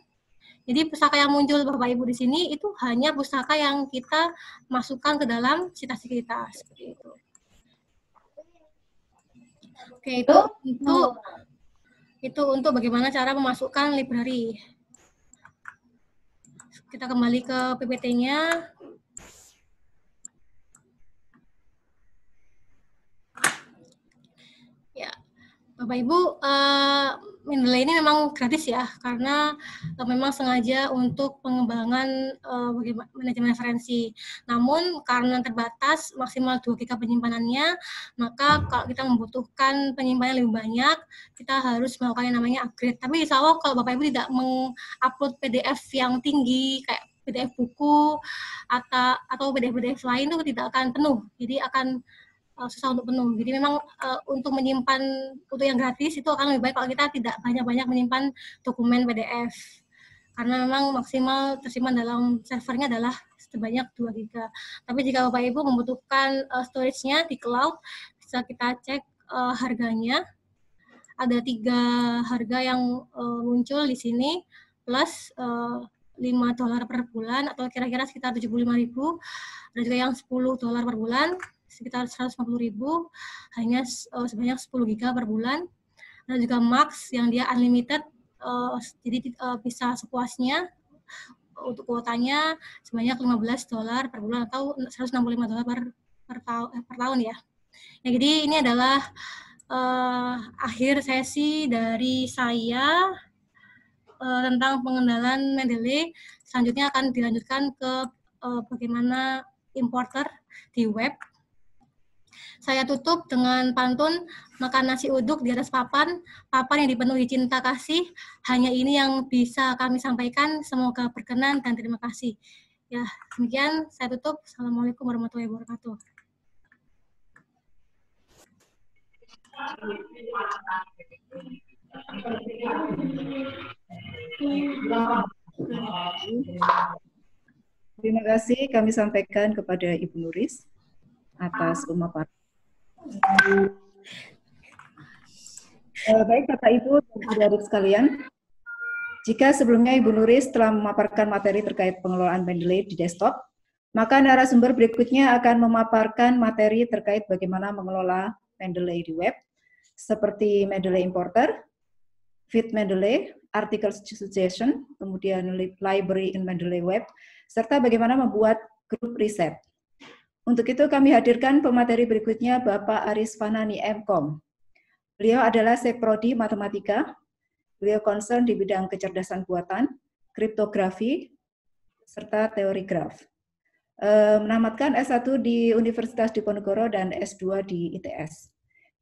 Jadi pustaka yang muncul Bapak Ibu di sini itu hanya pustaka yang kita masukkan ke dalam citasi kita, seperti itu. Oke, itu untuk bagaimana cara memasukkan library. Kita kembali ke PPT-nya. Ya, Bapak Ibu, Mendeley ini memang gratis ya, karena memang sengaja untuk pengembangan manajemen referensi. Namun karena terbatas maksimal 2 GB penyimpanannya, maka kalau kita membutuhkan penyimpanan lebih banyak, kita harus melakukan yang namanya upgrade. Tapi insya Allah kalau Bapak Ibu tidak mengupload PDF yang tinggi, kayak PDF buku atau PDF lain itu tidak akan penuh, jadi akan susah untuk penuh. Jadi memang untuk menyimpan untuk yang gratis itu akan lebih baik kalau kita tidak banyak-banyak menyimpan dokumen PDF. Karena memang maksimal tersimpan dalam servernya adalah sebanyak 2 GB. Tapi jika Bapak Ibu membutuhkan storage-nya di cloud, bisa kita cek harganya. Ada 3 harga yang muncul di sini, plus $5 per bulan atau kira-kira sekitar 75.000. Ada juga yang $10 per bulan, sekitar 150.000, hanya sebanyak 10 GB per bulan. Dan juga Max yang dia unlimited, jadi bisa sepuasnya. Untuk kuotanya sebanyak $15 per bulan atau $165 per tahun ya. Ya, jadi ini adalah akhir sesi dari saya tentang pengenalan Mendeley. Selanjutnya akan dilanjutkan ke bagaimana importer di web. Saya tutup dengan pantun, makan nasi uduk di atas papan yang dipenuhi cinta kasih, hanya ini yang bisa kami sampaikan, semoga berkenan dan terima kasih. Ya, demikian saya tutup. Assalamualaikum warahmatullahi wabarakatuh. Terima kasih kami sampaikan kepada Ibu Nuris atas pemaparan. Baik Bapak Ibu dan adik-adik sekalian, jika sebelumnya Ibu Nuris telah memaparkan materi terkait pengelolaan Mendeley di desktop, Maka narasumber berikutnya akan memaparkan materi terkait bagaimana mengelola Mendeley di web, seperti Mendeley Importer, Feed Mendeley, Article Suggestion, kemudian Library in Mendeley Web, serta bagaimana membuat grup riset. Untuk itu kami hadirkan pemateri berikutnya Bapak Aris Fanani, M.Com. Beliau adalah Seprodi Matematika, beliau concern di bidang kecerdasan buatan, kriptografi, serta teori graf. Menamatkan S1 di Universitas Diponegoro dan S2 di ITS.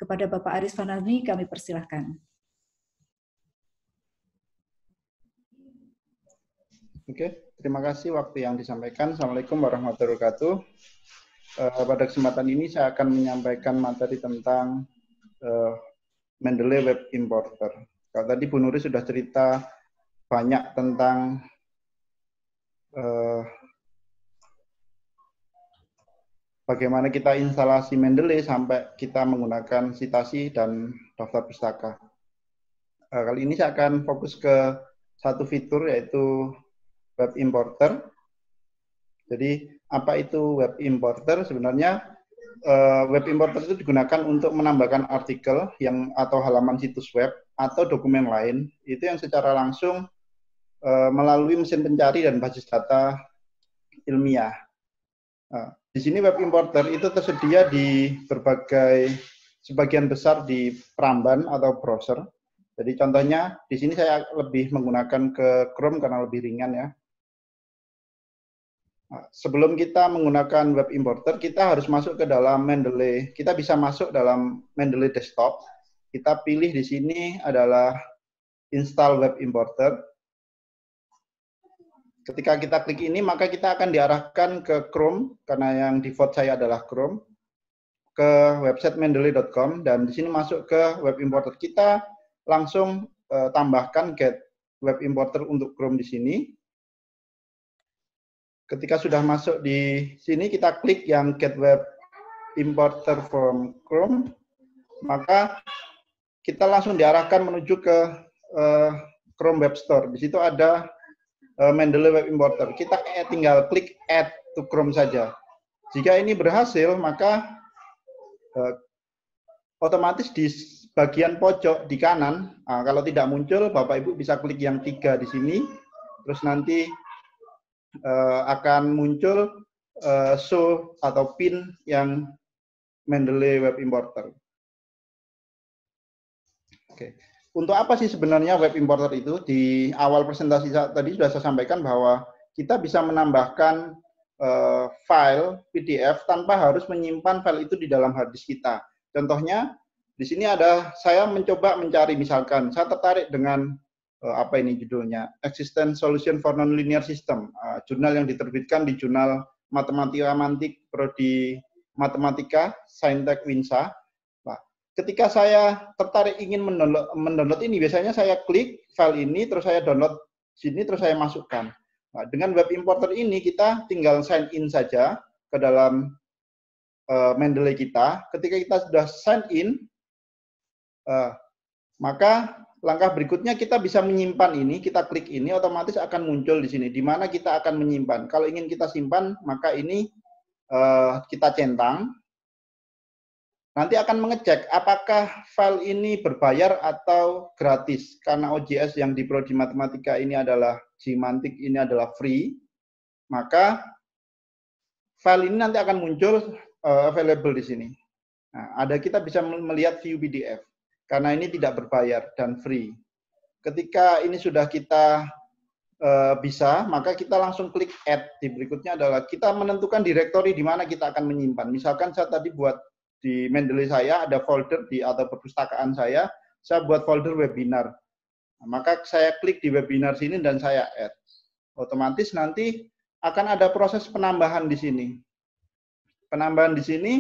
Kepada Bapak Aris Fanani kami persilahkan. Oke, terima kasih waktu yang disampaikan. Assalamualaikum warahmatullahi wabarakatuh. Pada kesempatan ini saya akan menyampaikan materi tentang Mendeley Web Importer. Kalau tadi Bu Nuri sudah cerita banyak tentang bagaimana kita instalasi Mendeley sampai kita menggunakan citasi dan daftar pustaka. Kali ini saya akan fokus ke satu fitur yaitu Web Importer. Jadi apa itu Web Importer? Sebenarnya Web Importer itu digunakan untuk menambahkan artikel yang atau halaman situs web atau dokumen lain itu yang secara langsung melalui mesin pencari dan basis data ilmiah. Di sini Web Importer itu tersedia di sebagian besar di Pramban atau browser. Jadi contohnya di sini saya lebih menggunakan ke Chrome karena lebih ringan ya. Sebelum kita menggunakan Web Importer, kita harus masuk ke dalam Mendeley. Kita bisa masuk dalam Mendeley Desktop. Kita pilih di sini adalah Install Web Importer. Ketika kita klik ini, maka kita akan diarahkan ke Chrome, karena yang default saya adalah Chrome, ke website mendeley.com, dan di sini masuk ke Web Importer. Kita langsung tambahkan get Web Importer untuk Chrome di sini. Ketika sudah masuk di sini, kita klik yang get Web Importer from Chrome, maka kita langsung diarahkan menuju ke Chrome Web Store. Di situ ada Mendeley Web Importer. Kita tinggal klik Add to Chrome saja. Jika ini berhasil, maka otomatis di bagian pojok di kanan, kalau tidak muncul, Bapak Ibu bisa klik yang 3 di sini, terus nanti akan muncul show atau pin yang Mendeley Web Importer. Oke. Untuk apa sih sebenarnya Web Importer itu? Di awal presentasi tadi sudah saya sampaikan bahwa kita bisa menambahkan file PDF tanpa harus menyimpan file itu di dalam hard disk kita. Contohnya, di sini saya mencoba mencari, misalkan, saya tertarik dengan, apa ini judulnya, Existence Solution for Nonlinear System, jurnal yang diterbitkan di jurnal Matematika Mantik Prodi Matematika, Saintek Winsa. Ketika saya tertarik ingin mendownload ini, biasanya saya klik file ini, terus saya download sini, terus saya masukkan. Nah, dengan Web Importer ini, kita tinggal sign in saja ke dalam Mendeley kita. Ketika kita sudah sign in, maka langkah berikutnya kita bisa menyimpan ini, kita klik ini, otomatis akan muncul di sini, di mana kita akan menyimpan. Kalau ingin kita simpan, maka ini kita centang. Nanti akan mengecek apakah file ini berbayar atau gratis. Karena OJS yang di Prodi Matematika ini adalah Gmantik, ini adalah free, maka file ini nanti akan muncul available di sini. Nah, kita bisa melihat view PDF karena ini tidak berbayar dan free. Ketika ini sudah kita bisa, maka kita langsung klik add. Di berikutnya adalah kita menentukan direktori di mana kita akan menyimpan. Misalkan saya tadi buat di Mendeley saya ada folder atau perpustakaan saya buat folder webinar. Nah, maka saya klik di webinar sini dan saya add. Otomatis nanti akan ada proses penambahan di sini. Penambahan di sini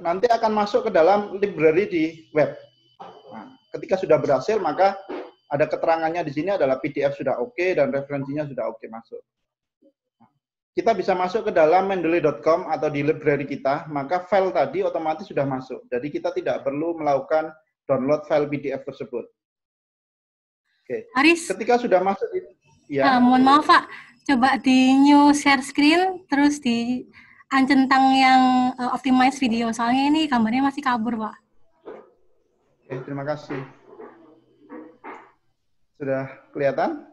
nanti akan masuk ke dalam library di web. Nah, ketika sudah berhasil, maka ada keterangannya di sini adalah PDF sudah oke dan referensinya sudah oke masuk. Kita bisa masuk ke dalam mendeley.com atau di library kita, maka file tadi otomatis sudah masuk. Jadi kita tidak perlu melakukan download file PDF tersebut. Oke. Aris, ketika sudah masuk, ya. Mohon maaf Pak, Coba di new share screen, terus di centang yang optimize video. Soalnya ini gambarnya masih kabur, Pak. Oke, terima kasih. Sudah kelihatan?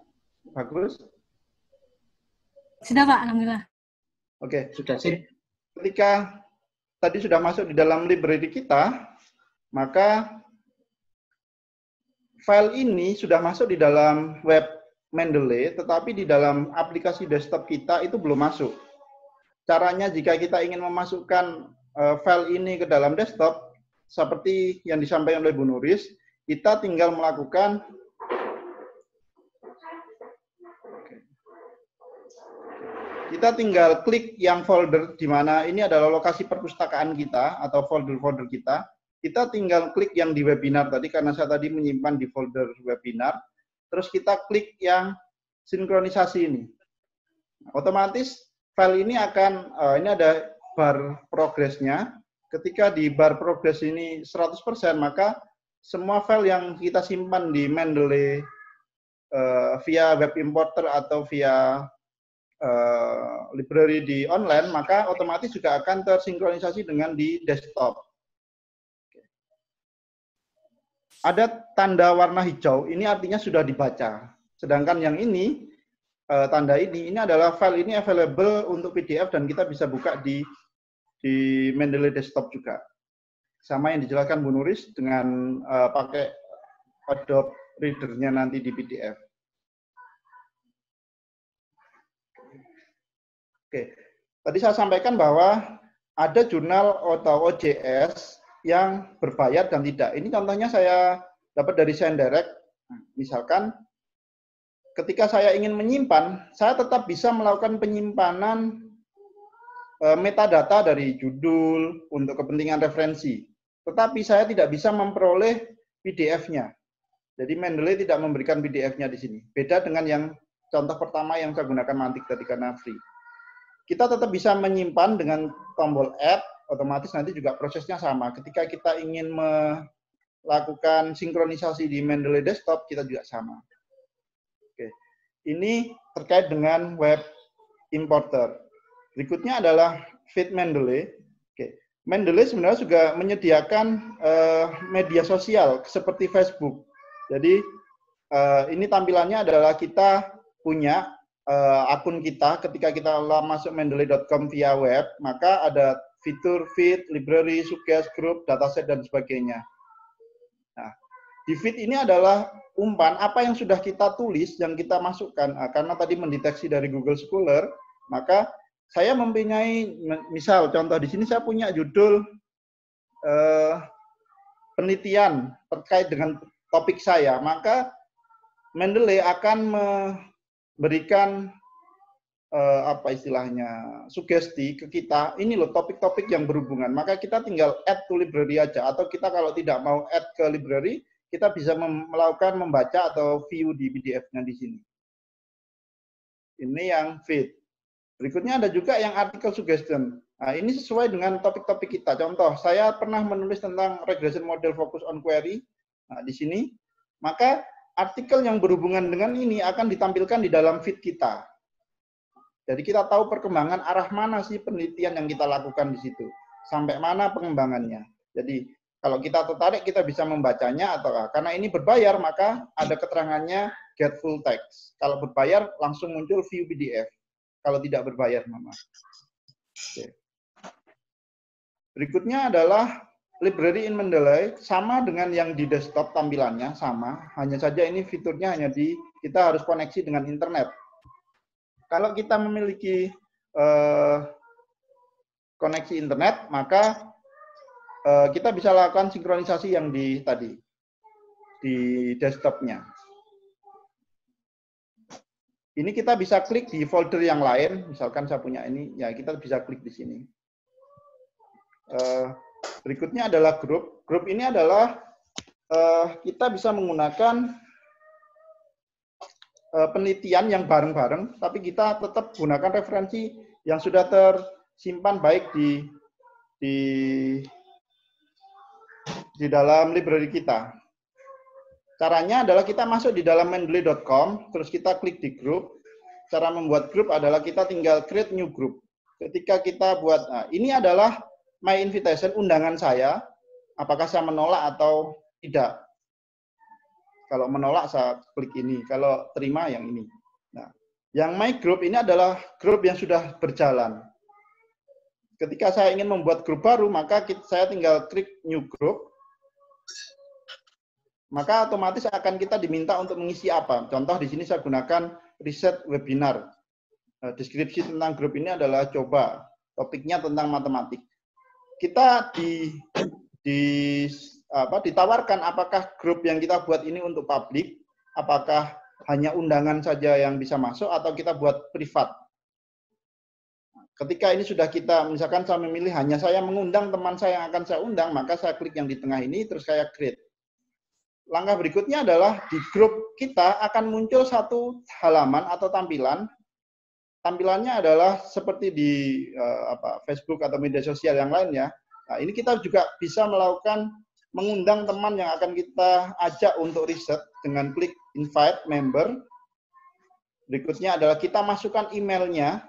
Bagus? Sudah, Pak. Alhamdulillah. Oke. Sudah sih. Ketika tadi sudah masuk di dalam library kita, maka file ini sudah masuk di dalam web Mendeley, tetapi di dalam aplikasi desktop kita itu belum masuk. Caranya jika kita ingin memasukkan file ini ke dalam desktop, seperti yang disampaikan oleh Bu Nuris, kita tinggal melakukan klik yang folder di mana ini adalah lokasi perpustakaan kita atau folder-folder kita. Kita tinggal klik yang di webinar tadi, karena saya tadi menyimpan di folder webinar. Terus kita klik yang sinkronisasi ini. Otomatis file ini akan, ini ada bar progresnya. Ketika di bar progress ini 100%, maka semua file yang kita simpan di Mendeley via web importer atau via library di online, maka otomatis juga akan tersinkronisasi dengan di desktop. Ada tanda warna hijau, ini artinya sudah dibaca. Sedangkan yang ini, tanda ini adalah file ini available untuk PDF dan kita bisa buka di Mendeley Desktop juga. Sama yang dijelaskan Bu Nuris dengan pakai Adobe Reader-nya nanti di PDF. Oke, tadi saya sampaikan bahwa ada jurnal atau OJS yang berbayar dan tidak. Ini contohnya saya dapat dari SendDirect. Misalkan ketika saya ingin menyimpan, saya tetap bisa melakukan penyimpanan metadata dari judul untuk kepentingan referensi. Tetapi saya tidak bisa memperoleh PDF-nya. Jadi Mendeley tidak memberikan PDF-nya di sini. Beda dengan yang contoh pertama yang saya gunakan Mantik tadi karena free. Kita tetap bisa menyimpan dengan tombol Add, otomatis nanti juga prosesnya sama. Ketika kita ingin melakukan sinkronisasi di Mendeley Desktop, kita juga sama. Oke. Ini terkait dengan web importer. Berikutnya adalah feed Mendeley. Oke. Mendeley sebenarnya juga menyediakan media sosial seperti Facebook. Jadi ini tampilannya adalah kita punya akun kita, ketika kita masuk mendeley.com via web, maka ada fitur feed, library, suggest, group, dataset, dan sebagainya. Nah, di feed ini adalah umpan apa yang sudah kita tulis, yang kita masukkan. Nah, karena tadi mendeteksi dari Google Scholar, maka saya mempunyai, misal contoh di sini saya punya judul penelitian terkait dengan topik saya, maka Mendeley akan memberikan apa istilahnya sugesti ke kita, ini loh topik-topik yang berhubungan, maka kita tinggal add to library aja, atau kita kalau tidak mau add ke library, kita bisa melakukan membaca atau view di PDF-nya di sini. Ini yang feed. Berikutnya ada juga yang artikel suggestion. Nah, ini sesuai dengan topik-topik kita. Contoh, saya pernah menulis tentang regression model focus on query. Nah, di sini, maka artikel yang berhubungan dengan ini akan ditampilkan di dalam feed kita. Jadi kita tahu perkembangan arah mana sih penelitian yang kita lakukan di situ. Sampai mana pengembangannya. Jadi kalau kita tertarik kita bisa membacanya, atau karena ini berbayar maka ada keterangannya get full text. Kalau berbayar langsung muncul view PDF. Kalau tidak berbayar memang. Oke. Berikutnya adalah library in Mendeley, sama dengan yang di desktop tampilannya, sama. Hanya saja ini fiturnya hanya kita harus koneksi dengan internet. Kalau kita memiliki koneksi internet, maka kita bisa lakukan sinkronisasi yang di desktopnya. Ini kita bisa klik di folder yang lain, misalkan saya punya ini, ya kita bisa klik di sini. Berikutnya adalah grup. Grup ini adalah kita bisa menggunakan penelitian yang bareng-bareng, tapi kita tetap gunakan referensi yang sudah tersimpan baik di dalam library kita. Caranya adalah kita masuk di dalam mendeley.com, terus kita klik di grup. cara membuat grup adalah kita tinggal create new group. Ketika kita buat, nah, ini adalah my invitation, undangan saya. Apakah saya menolak atau tidak? Kalau menolak saya klik ini, kalau terima yang ini. Nah, yang my group ini adalah grup yang sudah berjalan. Ketika saya ingin membuat grup baru, maka saya tinggal klik new group. Maka otomatis akan kita diminta untuk mengisi apa. Contoh di sini saya gunakan riset webinar. Deskripsi tentang grup ini adalah coba. Topiknya tentang matematik. Kita ditawarkan apakah grup yang kita buat ini untuk publik, apakah hanya undangan saja yang bisa masuk, atau kita buat privat. Ketika ini sudah kita, misalkan saya memilih hanya saya mengundang teman saya yang akan saya undang, maka saya klik yang di tengah ini, terus saya create. Langkah berikutnya adalah di grup kita akan muncul satu halaman atau tampilan. Tampilannya adalah seperti di Facebook atau media sosial yang lain ya. Nah, ini kita juga bisa melakukan mengundang teman yang akan kita ajak untuk riset dengan klik invite member. Berikutnya adalah kita masukkan emailnya.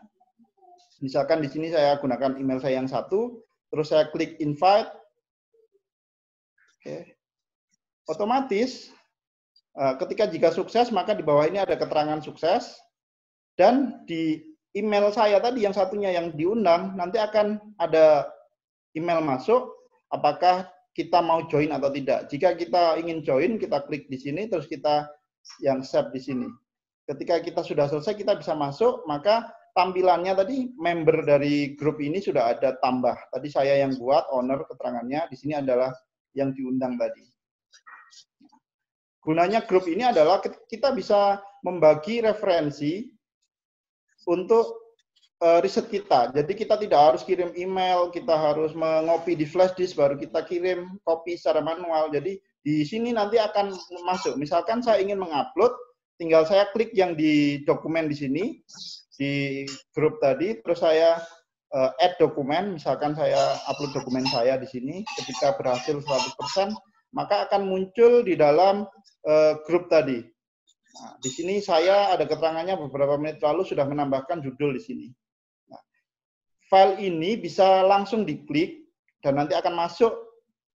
Misalkan di sini saya gunakan email saya yang satu, terus saya klik invite. Oke. Otomatis ketika jika sukses, maka di bawah ini ada keterangan sukses, dan di email saya tadi yang satunya yang diundang, nanti akan ada email masuk, apakah kita mau join atau tidak. Jika kita ingin join, kita klik di sini, terus kita yang save di sini. Ketika kita sudah selesai, kita bisa masuk, maka tampilannya tadi, member dari grup ini sudah ada tambah. Tadi saya yang buat, owner keterangannya, di sini adalah yang diundang tadi. Gunanya grup ini adalah kita bisa membagi referensi untuk riset kita. Jadi kita tidak harus kirim email, kita harus mengopi di flash disk, baru kita kirim copy secara manual. Jadi di sini nanti akan masuk. Misalkan saya ingin mengupload, tinggal saya klik yang di dokumen di sini, di grup tadi, terus saya add dokumen, misalkan saya upload dokumen saya di sini, ketika berhasil 100%, maka akan muncul di dalam grup tadi. Nah, di sini saya ada keterangannya beberapa menit lalu sudah menambahkan judul di sini. Nah, file ini bisa langsung diklik dan nanti akan masuk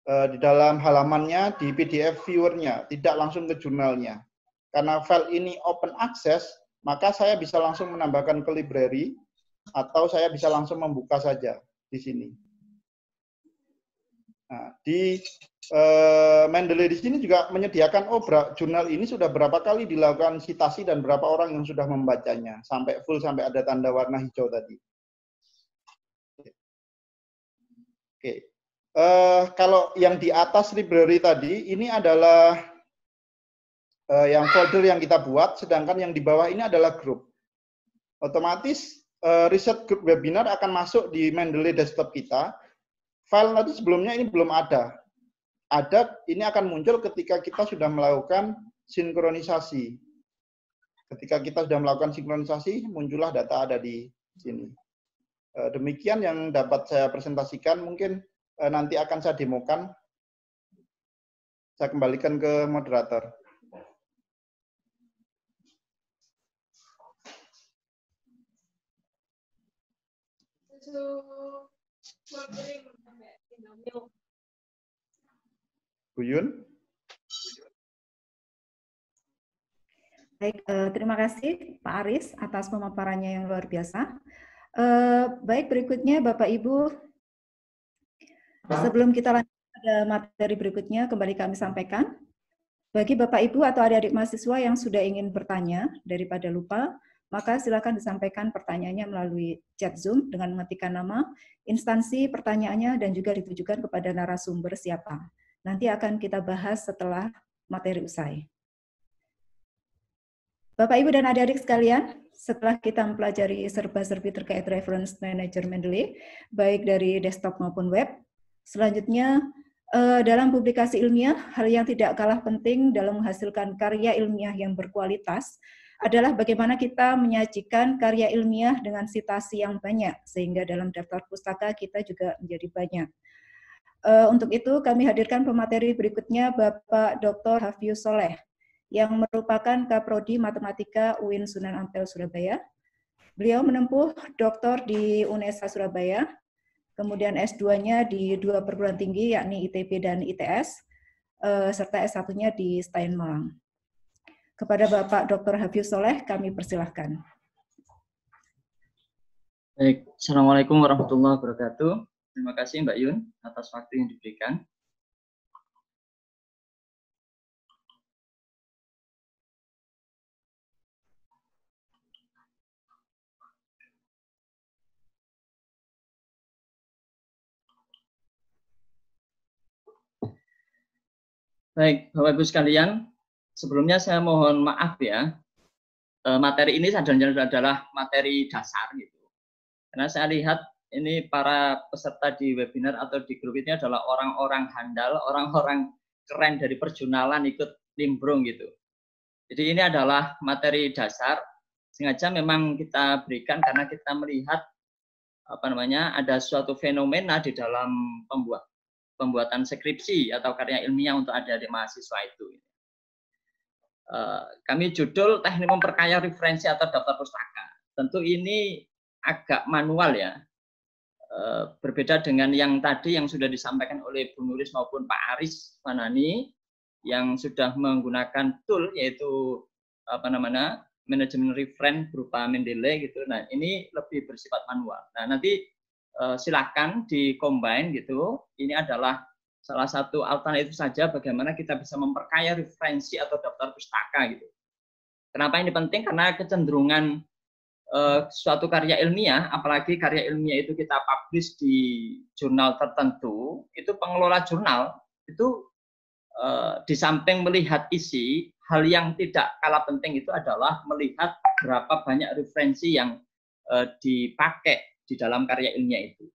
di dalam halamannya di PDF viewer-nya, tidak langsung ke jurnalnya. Karena file ini open access, maka saya bisa langsung menambahkan ke library atau saya bisa langsung membuka saja di sini. Nah, di Mendeley di sini juga menyediakan jurnal ini sudah berapa kali dilakukan citasi dan berapa orang yang sudah membacanya sampai full, sampai ada tanda warna hijau tadi. Oke. Kalau yang di atas library tadi ini adalah yang folder yang kita buat, sedangkan yang di bawah ini adalah grup. Otomatis riset grup webinar akan masuk di Mendeley desktop kita. File tadi sebelumnya ini belum ada. Ini akan muncul ketika kita sudah melakukan sinkronisasi. Ketika kita sudah melakukan sinkronisasi, muncullah data ada di sini. Demikian yang dapat saya presentasikan. Mungkin nanti akan saya demokan. Saya kembalikan ke moderator. Bu Yun. Baik, terima kasih Pak Aris atas pemaparannya yang luar biasa. Baik, berikutnya Bapak Ibu, sebelum kita lanjut pada materi berikutnya, kembali kami sampaikan, bagi Bapak Ibu atau adik-adik mahasiswa yang sudah ingin bertanya, daripada lupa, maka silakan disampaikan pertanyaannya melalui chat Zoom dengan mengetikkan nama, instansi pertanyaannya, dan juga ditujukan kepada narasumber siapa. Nanti akan kita bahas setelah materi usai. Bapak, Ibu, dan adik-adik sekalian, setelah kita mempelajari serba-serbi terkait Reference Manager Mendeley, baik dari desktop maupun web, selanjutnya dalam publikasi ilmiah, hal yang tidak kalah penting dalam menghasilkan karya ilmiah yang berkualitas adalah bagaimana kita menyajikan karya ilmiah dengan sitasi yang banyak, sehingga dalam daftar pustaka kita juga menjadi banyak. Untuk itu, kami hadirkan pemateri berikutnya Bapak Dr. Hafiuz Soleh, yang merupakan Kaprodi Matematika UIN Sunan Ampel, Surabaya. Beliau menempuh doktor di UNESA Surabaya, kemudian S2-nya di 2 perguruan tinggi yakni ITB dan ITS, serta S1-nya di STAIN Malang. Kepada Bapak Dr. Hafiz Soleh kami persilahkan. Baik, Assalamualaikum warahmatullahi wabarakatuh. Terima kasih Mbak Yun atas waktu yang diberikan. Baik, Bapak Ibu sekalian, sebelumnya saya mohon maaf ya, materi ini adalah materi dasar gitu. Karena saya lihat ini para peserta di webinar atau di grup ini adalah orang-orang handal, orang-orang keren dari perjunalan ikut nimbrung gitu. Jadi ini adalah materi dasar, sengaja memang kita berikan karena kita melihat ada suatu fenomena di dalam pembuatan skripsi atau karya ilmiah untuk adik-adik mahasiswa itu. Kami judul teknik memperkaya referensi atau daftar pustaka. Tentu ini agak manual ya, berbeda dengan yang tadi yang sudah disampaikan oleh Bu Nuris maupun Pak Aris Fanani yang sudah menggunakan tool yaitu manajemen referen berupa Mendeley gitu. Nah ini lebih bersifat manual. Nah nanti silahkan di-combine gitu. Ini adalah salah satu alternatif saja bagaimana kita bisa memperkaya referensi atau daftar pustaka gitu. Kenapa ini penting? Karena kecenderungan suatu karya ilmiah, apalagi karya ilmiah itu kita publish di jurnal tertentu, itu pengelola jurnal itu di samping melihat isi, hal yang tidak kalah penting itu adalah melihat berapa banyak referensi yang dipakai di dalam karya ilmiah itu.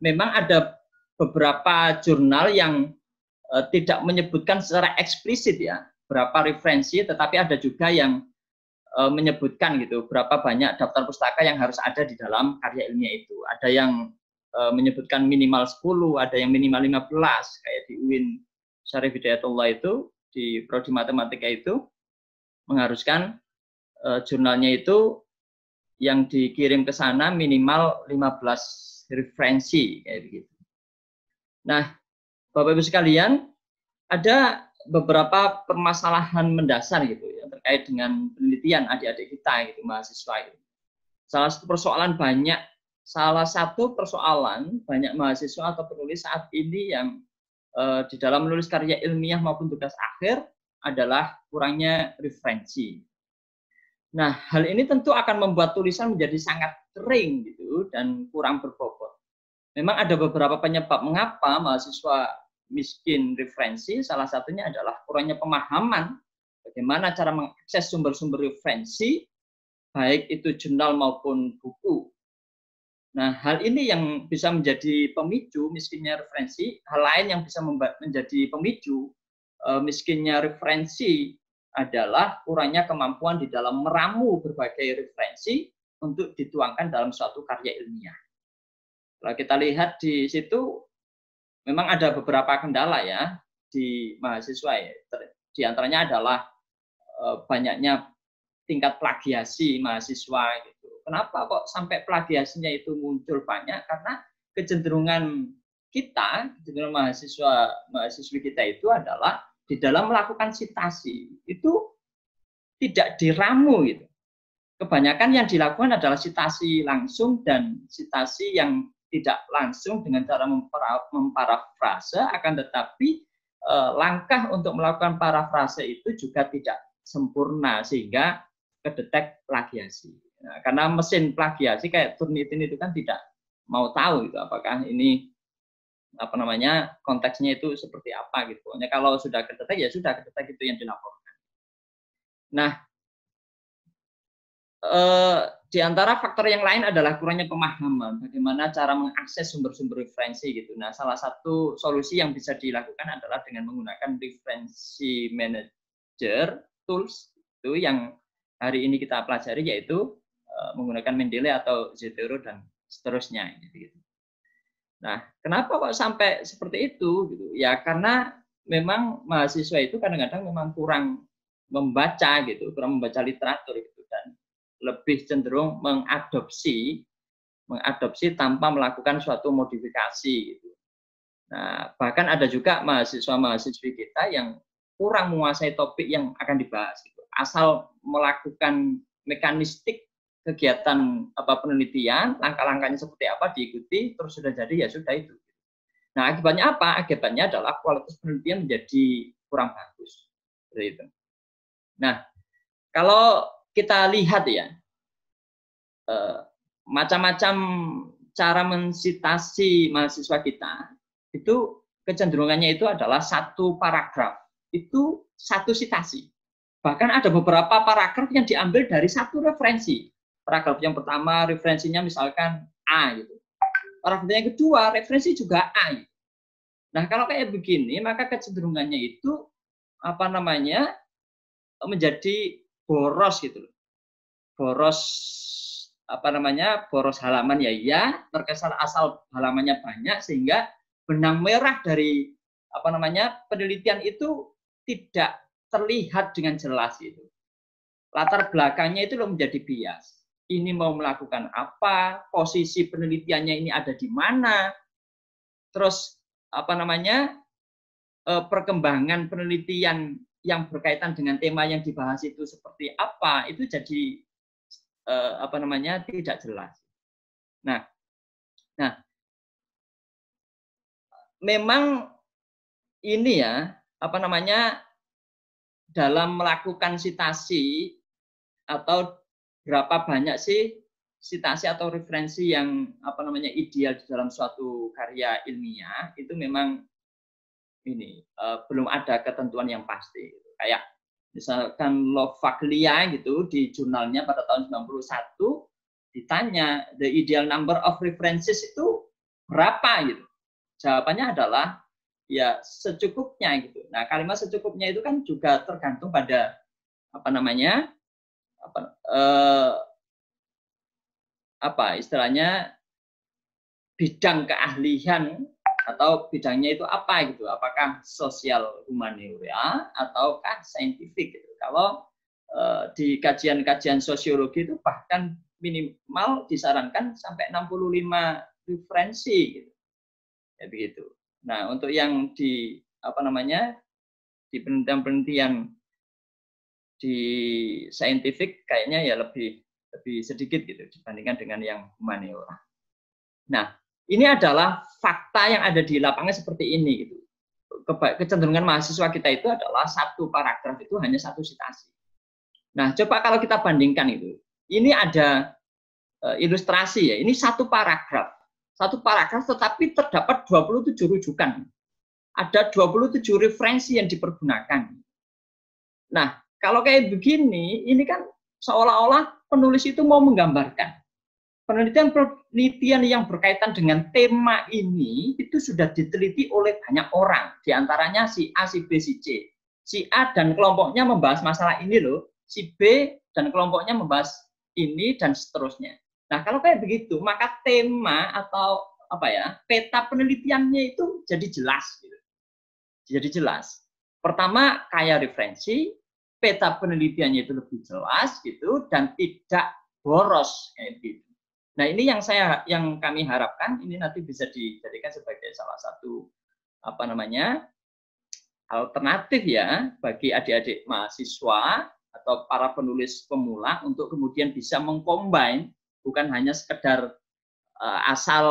Memang ada beberapa jurnal yang tidak menyebutkan secara eksplisit ya berapa referensi, tetapi ada juga yang menyebutkan gitu berapa banyak daftar pustaka yang harus ada di dalam karya ilmiah itu. Ada yang menyebutkan minimal 10, ada yang minimal 15 kayak di UIN Syarif Hidayatullah itu di prodi matematika itu mengharuskan jurnalnya itu yang dikirim ke sana minimal 15 referensi kayak begitu. Nah, Bapak Ibu sekalian, ada beberapa permasalahan mendasar gitu ya terkait dengan penelitian adik-adik kita gitu mahasiswa itu. Salah satu persoalan banyak mahasiswa atau penulis saat ini yang di dalam menulis karya ilmiah maupun tugas akhir adalah kurangnya referensi. Nah, hal ini tentu akan membuat tulisan menjadi sangat kering gitu dan kurang berbobot. Memang ada beberapa penyebab mengapa mahasiswa miskin referensi, salah satunya adalah kurangnya pemahaman bagaimana cara mengakses sumber-sumber referensi, baik itu jurnal maupun buku. Nah, hal ini yang bisa menjadi pemicu miskinnya referensi. Hal lain yang bisa menjadi pemicu miskinnya referensi adalah kurangnya kemampuan di dalam meramu berbagai referensi untuk dituangkan dalam suatu karya ilmiah. Kalau kita lihat di situ, memang ada beberapa kendala ya di mahasiswa ya. Di antaranya adalah banyaknya tingkat plagiasi mahasiswa gitu. Kenapa kok sampai plagiasinya itu muncul banyak? Karena kecenderungan mahasiswi kita itu adalah di dalam melakukan sitasi itu tidak diramu gitu. Kebanyakan yang dilakukan adalah sitasi langsung dan sitasi yang tidak langsung dengan cara memparafrase, akan tetapi langkah untuk melakukan parafrase itu juga tidak sempurna sehingga kedetek plagiasi. Nah, karena mesin plagiasi kayak Turnitin itu kan tidak mau tahu gitu apakah ini konteksnya itu seperti apa gitu. Pokoknya kalau sudah kedetek ya sudah kedetek itu yang dilaporkan. Nah, di antara faktor yang lain adalah kurangnya pemahaman bagaimana cara mengakses sumber-sumber referensi gitu. Nah, salah satu solusi yang bisa dilakukan adalah dengan menggunakan referensi manager tools itu yang hari ini kita pelajari, yaitu menggunakan Mendeley atau Zotero dan seterusnya gitu. Nah, kenapa kok sampai seperti itu gitu? Ya karena memang mahasiswa itu kadang-kadang memang kurang membaca gitu, kurang membaca literatur gitu, dan lebih cenderung mengadopsi tanpa melakukan suatu modifikasi gitu. Nah, bahkan ada juga mahasiswa-mahasiswi kita yang kurang menguasai topik yang akan dibahas gitu. Asal melakukan mekanistik kegiatan penelitian, langkah-langkahnya seperti apa diikuti, terus sudah jadi ya sudah itu. Nah, akibatnya apa? Akibatnya adalah kualitas penelitian menjadi kurang bagus. Seperti itu. Nah, kalau kita lihat ya, macam-macam cara mensitasi mahasiswa kita, itu kecenderungannya itu adalah satu paragraf, itu satu sitasi. Bahkan ada beberapa paragraf yang diambil dari satu referensi. Paragraf yang pertama referensinya misalkan A gitu. Paragraf yang kedua referensi juga A gitu. Nah, kalau kayak begini maka kecenderungannya itu menjadi boros gitu. Boros boros halaman ya terkesan asal halamannya banyak sehingga benang merah dari penelitian itu tidak terlihat dengan jelas itu. Latar belakangnya itu menjadi bias. Ini mau melakukan apa, posisi penelitiannya ini ada di mana, terus perkembangan penelitian yang berkaitan dengan tema yang dibahas itu seperti apa, itu jadi tidak jelas. Nah, memang ini ya dalam melakukan sitasi atau berapa banyak sih sitasi atau referensi yang ideal di dalam suatu karya ilmiah itu memang ini belum ada ketentuan yang pasti. Kayak misalkan Lovaglia gitu di jurnalnya pada tahun 91 ditanya the ideal number of references itu berapa gitu. Jawabannya adalah ya secukupnya gitu. Nah, kalimat secukupnya itu kan juga tergantung pada istilahnya bidang keahlian atau bidangnya itu apa gitu. Apakah sosial humaniora ataukah saintifik gitu. Kalau di kajian-kajian sosiologi itu bahkan minimal disarankan sampai 65 referensi gitu. Ya begitu. Nah, untuk yang di di penelitian di saintifik kayaknya ya lebih sedikit gitu dibandingkan dengan yang humaniora. Nah, ini adalah fakta yang ada di lapangan seperti ini gitu. Kecenderungan mahasiswa kita itu adalah satu paragraf itu hanya satu sitasi. Nah, coba kalau kita bandingkan itu. Ini ada ilustrasi ya. Ini satu paragraf tetapi terdapat 27 rujukan. Ada 27 referensi yang dipergunakan. Nah, kalau kayak begini, ini kan seolah-olah penulis itu mau menggambarkan. Penelitian yang berkaitan dengan tema ini itu sudah diteliti oleh banyak orang. Di antaranya si A, si B, si C. Si A dan kelompoknya membahas masalah ini loh. Si B dan kelompoknya membahas ini dan seterusnya. Nah, kalau kayak begitu, maka tema atau peta penelitiannya itu jadi jelas. Gitu. Jadi jelas. Pertama, kaya referensi. Peta penelitiannya itu lebih jelas gitu dan tidak boros kayak gitu. Nah, ini yang kami harapkan ini nanti bisa dijadikan sebagai salah satu alternatif ya bagi adik-adik mahasiswa atau para penulis pemula untuk kemudian bisa mengcombine bukan hanya sekedar asal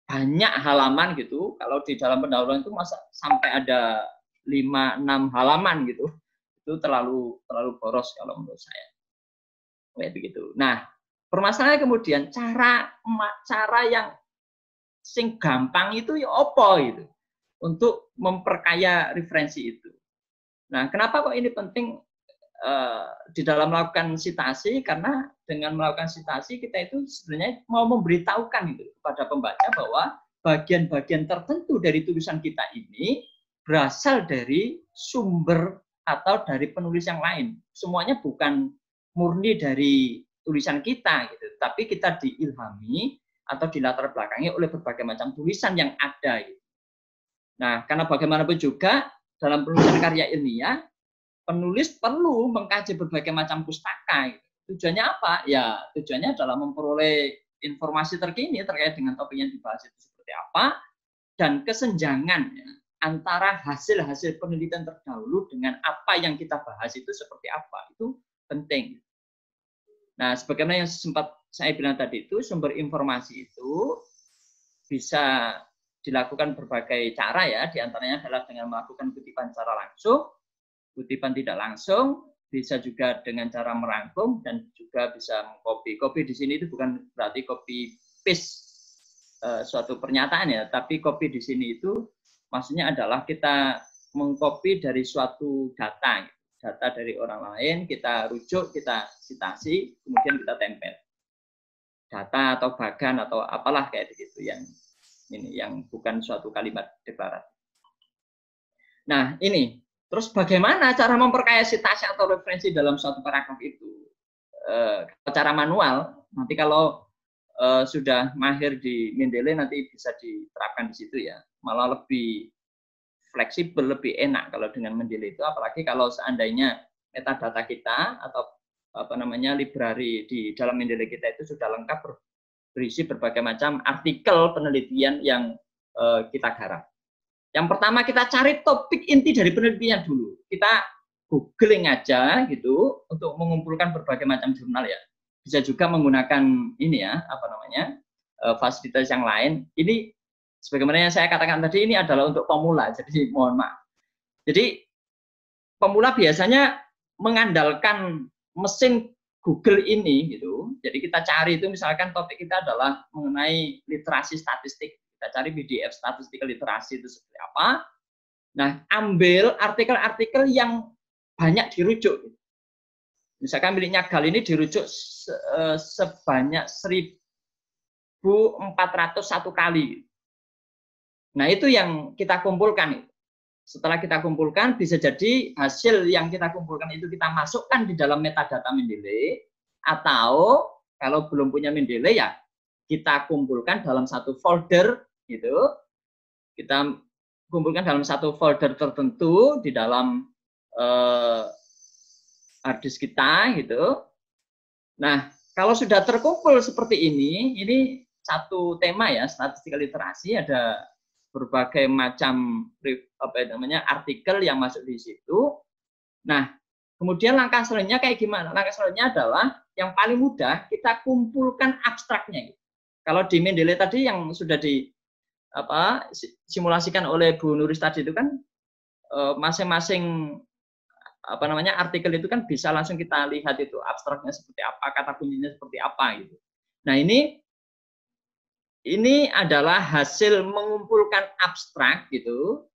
banyak halaman gitu. Kalau di dalam pendahuluan itu masa sampai ada 5-6 halaman gitu. Itu terlalu boros kalau menurut saya. Kayak begitu. Nah, permasalahannya kemudian cara yang sing gampang itu ya apa gitu untuk memperkaya referensi itu. Nah, kenapa kok ini penting di dalam melakukan sitasi? Karena dengan melakukan sitasi kita itu sebenarnya mau memberitahukan itu kepada pembaca bahwa bagian-bagian tertentu dari tulisan kita ini berasal dari sumber atau dari penulis yang lain. Semuanya bukan murni dari tulisan kita, gitu. Tapi kita diilhami atau dilatar belakangi oleh berbagai macam tulisan yang ada. Gitu. Nah, karena bagaimanapun juga dalam penulisan karya ilmiah, penulis perlu mengkaji berbagai macam pustaka. Gitu. Tujuannya apa? Ya, tujuannya adalah memperoleh informasi terkini terkait dengan topik yang dibahas itu seperti apa, dan kesenjangan ya, antara hasil-hasil penelitian terdahulu dengan apa yang kita bahas itu seperti apa. Itu penting. Nah, sebagaimana yang sempat saya bilang tadi itu, sumber informasi itu bisa dilakukan berbagai cara ya, diantaranya adalah dengan melakukan kutipan secara langsung, kutipan tidak langsung, bisa juga dengan cara merangkum, dan juga bisa mengcopy. Copy di sini itu bukan berarti copy paste suatu pernyataan ya, tapi copy di sini itu maksudnya adalah kita mengcopy dari suatu data, data dari orang lain, kita rujuk, kita citasi, kemudian kita tempel. Data atau bagan atau apalah kayak begitu yang ini, yang bukan suatu kalimat deklaratif. Nah, ini. Terus bagaimana cara memperkaya citasi atau referensi dalam suatu paragraf itu? Cara manual, nanti kalau sudah mahir di Mendeley nanti bisa diterapkan di situ ya. Malah lebih fleksibel, lebih enak kalau dengan Mendeley itu, apalagi kalau seandainya metadata kita atau apa namanya library di dalam Mendeley kita itu sudah lengkap berisi berbagai macam artikel penelitian yang kita garap. Yang pertama kita cari topik inti dari penelitian dulu. Kita googling aja gitu untuk mengumpulkan berbagai macam jurnal ya. Bisa juga menggunakan ini ya, apa namanya, fasilitas yang lain. Ini sebagaimana yang saya katakan tadi, ini adalah untuk pemula. Jadi mohon maaf. Jadi pemula biasanya mengandalkan mesin Google ini gitu. Jadi kita cari itu misalkan topik kita adalah mengenai literasi statistik. Kita cari PDF statistik literasi itu seperti apa. Nah, ambil artikel-artikel yang banyak dirujuk. Misalkan miliknya Gal ini dirujuk sebanyak 1.401 kali. Nah, itu yang kita kumpulkan. Setelah kita kumpulkan, bisa jadi hasil yang kita kumpulkan itu kita masukkan di dalam metadata Mendeley, atau kalau belum punya Mendeley ya kita kumpulkan dalam satu folder gitu. Kita kumpulkan dalam satu folder tertentu di dalam hard disk kita gitu. Nah, kalau sudah terkumpul seperti ini satu tema ya, statistik literasi, ada berbagai macam apa namanya artikel yang masuk di situ. Nah, kemudian langkah selanjutnya kayak gimana? Langkah selanjutnya adalah yang paling mudah, kita kumpulkan abstraknya. Kalau di Mendeley tadi yang sudah simulasikan oleh Bu Nuris tadi itu kan masing-masing apa namanya artikel itu kan bisa langsung kita lihat itu abstraknya seperti apa, kata kuncinya seperti apa gitu. Nah, ini adalah hasil mengumpulkan abstrak gitu.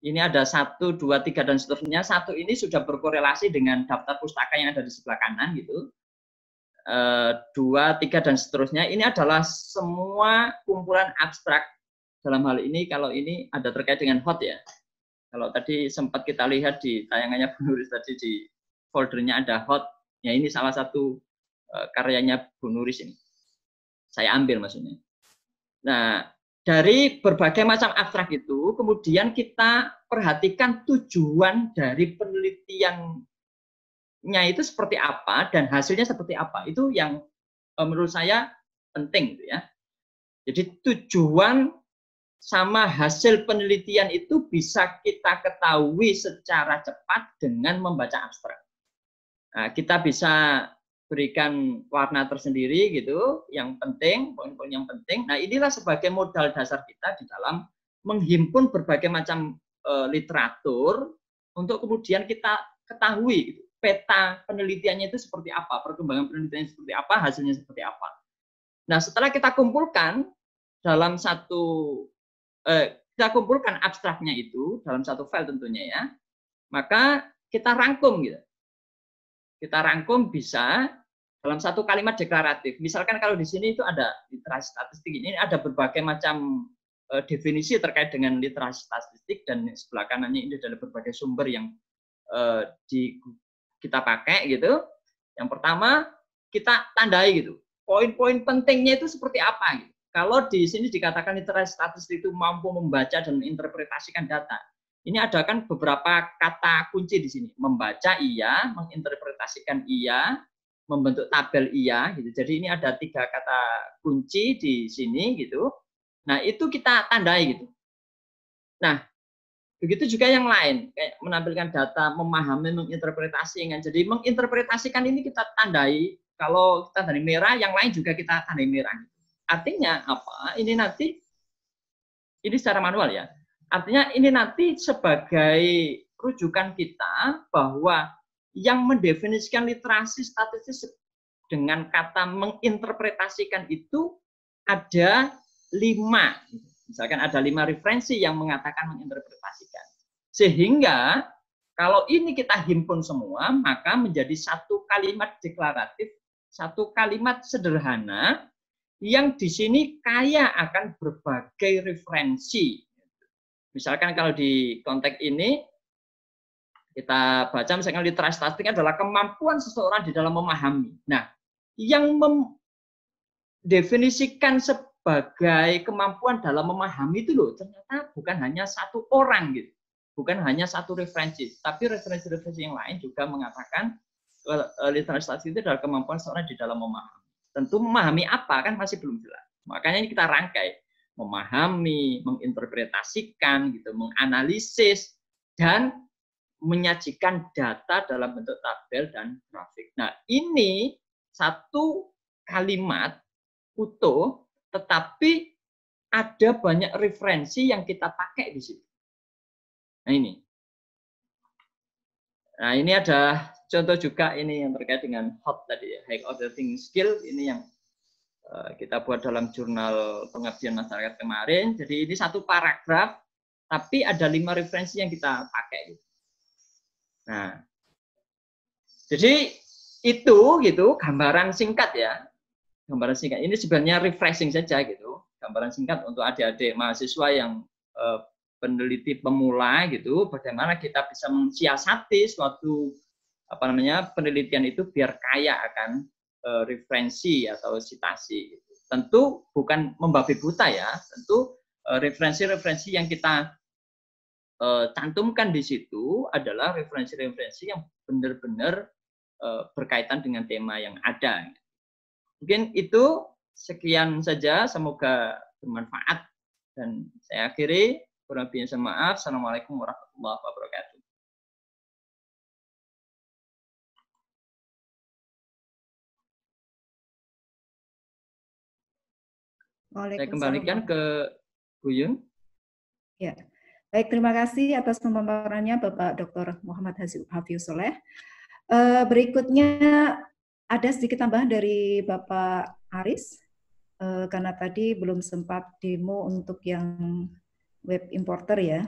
Ini ada 1, 2, 3 dan seterusnya. 1 ini sudah berkorelasi dengan daftar pustaka yang ada di sebelah kanan gitu. 2, 3 dan seterusnya. Ini adalah semua kumpulan abstrak. Dalam hal ini kalau ini ada terkait dengan hot ya. Kalau tadi sempat kita lihat di tayangannya Bu Nuris tadi di foldernya ada hot. Ya, ini salah satu karyanya Bu Nuris ini. Saya ambil maksudnya. Nah, dari berbagai macam abstrak itu, kemudian kita perhatikan tujuan dari penelitiannya itu seperti apa dan hasilnya seperti apa. Itu yang menurut saya penting gitu ya. Jadi tujuan sama hasil penelitian itu bisa kita ketahui secara cepat dengan membaca abstrak. Nah, kita bisa berikan warna tersendiri gitu, yang penting, poin-poin yang penting. Nah, inilah sebagai modal dasar kita di dalam menghimpun berbagai macam literatur untuk kemudian kita ketahui gitu, peta penelitiannya itu seperti apa, perkembangan penelitiannya seperti apa, hasilnya seperti apa. Nah, setelah kita kumpulkan dalam kita kumpulkan abstraknya itu dalam satu file tentunya ya, maka kita rangkum gitu. Kita rangkum bisa dalam satu kalimat deklaratif. Misalkan kalau di sini itu ada literasi statistik, ini ada berbagai macam definisi terkait dengan literasi statistik, dan sebelah kanannya ini adalah berbagai sumber yang kita pakai gitu. Yang pertama kita tandai gitu, poin-poin pentingnya itu seperti apa gitu. Kalau di sini dikatakan literasi statistik itu mampu membaca dan menginterpretasikan data. Ini ada kan beberapa kata kunci di sini. Membaca iya, menginterpretasikan iya, membentuk tabel iya gitu. Jadi ini ada 3 kata kunci di sini gitu. Nah, itu kita tandai gitu. Nah, begitu juga yang lain, kayak menampilkan data, memahami, menginterpretasikan. Jadi menginterpretasikan ini kita tandai, kalau kita tandai merah, yang lain juga kita tandai merah. Artinya apa? Ini nanti, ini secara manual ya. Artinya ini nanti sebagai rujukan kita bahwa yang mendefinisikan literasi statistik dengan kata menginterpretasikan itu ada 5. Misalkan ada 5 referensi yang mengatakan menginterpretasikan. Sehingga kalau ini kita himpun semua, maka menjadi satu kalimat deklaratif, satu kalimat sederhana yang di sini kaya akan berbagai referensi. Misalkan kalau di konteks ini, kita baca misalkan literasi statistik adalah kemampuan seseorang di dalam memahami. Nah, yang mendefinisikan sebagai kemampuan dalam memahami itu loh, ternyata bukan hanya satu orang gitu. Bukan hanya satu referensi, tapi referensi-referensi yang lain juga mengatakan literasi statistik itu adalah kemampuan seseorang di dalam memahami. Tentu memahami apa kan masih belum jelas. Makanya ini kita rangkai, memahami, menginterpretasikan gitu, menganalisis dan menyajikan data dalam bentuk tabel dan grafik. Nah, ini satu kalimat utuh, tetapi ada banyak referensi yang kita pakai di situ. Nah, ini. Nah, ini ada contoh juga ini yang terkait dengan HOT tadi ya, High Order Thinking Skill, ini yang kita buat dalam jurnal pengabdian masyarakat kemarin. Jadi ini satu paragraf, tapi ada 5 referensi yang kita pakai. Nah, jadi itu gitu gambaran singkat ya, gambaran singkat. Ini sebenarnya refreshing saja gitu, gambaran singkat untuk adik-adik mahasiswa yang peneliti pemula gitu, bagaimana kita bisa mensiasati suatu penelitian itu biar kaya akan referensi atau citasi. Gitu. Tentu bukan membabi buta ya, tentu referensi-referensi yang kita cantumkan di situ adalah referensi-referensi yang benar-benar berkaitan dengan tema yang ada. Mungkin itu sekian saja, semoga bermanfaat dan saya akhiri. Kurang lebihnya maaf. Assalamualaikum warahmatullahi wabarakatuh. Saya kembalikan ke Bu Yun. Ya. Baik, terima kasih atas pemaparannya Bapak Dr. Muhammad Hafiz Soleh. Berikutnya ada sedikit tambahan dari Bapak Aris, karena tadi belum sempat demo untuk yang web importer ya.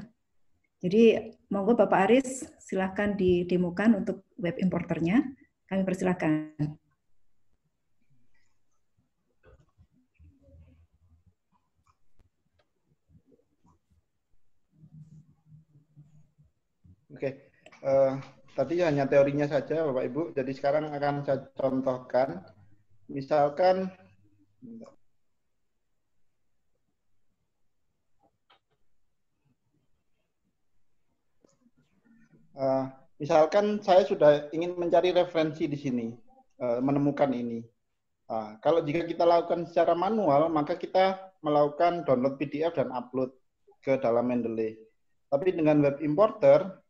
Jadi monggo Bapak Aris silahkan didemokan untuk web importernya. Kami persilahkan. Oke, tadi hanya teorinya saja Bapak Ibu. Jadi sekarang akan saya contohkan. Misalkan misalkan saya sudah ingin mencari referensi di sini, menemukan ini. Kalau jika kita lakukan secara manual, maka kita melakukan download PDF dan upload ke dalam Mendeley. Tapi dengan web importer,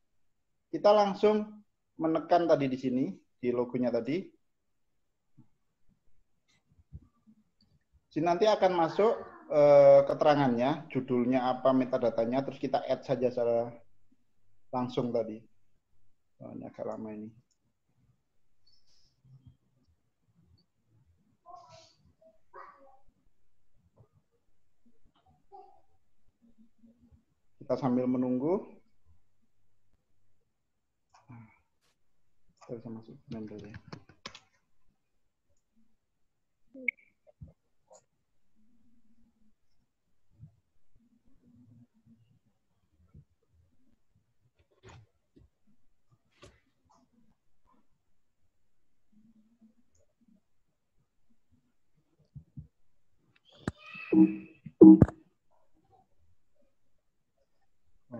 kita langsung menekan tadi di sini, di logonya tadi. Sini nanti akan masuk keterangannya, judulnya apa, metadatanya, terus kita add saja secara langsung tadi. Ini agak lama ini. Kita sambil menunggu. Kita bisa masuk Mendeley.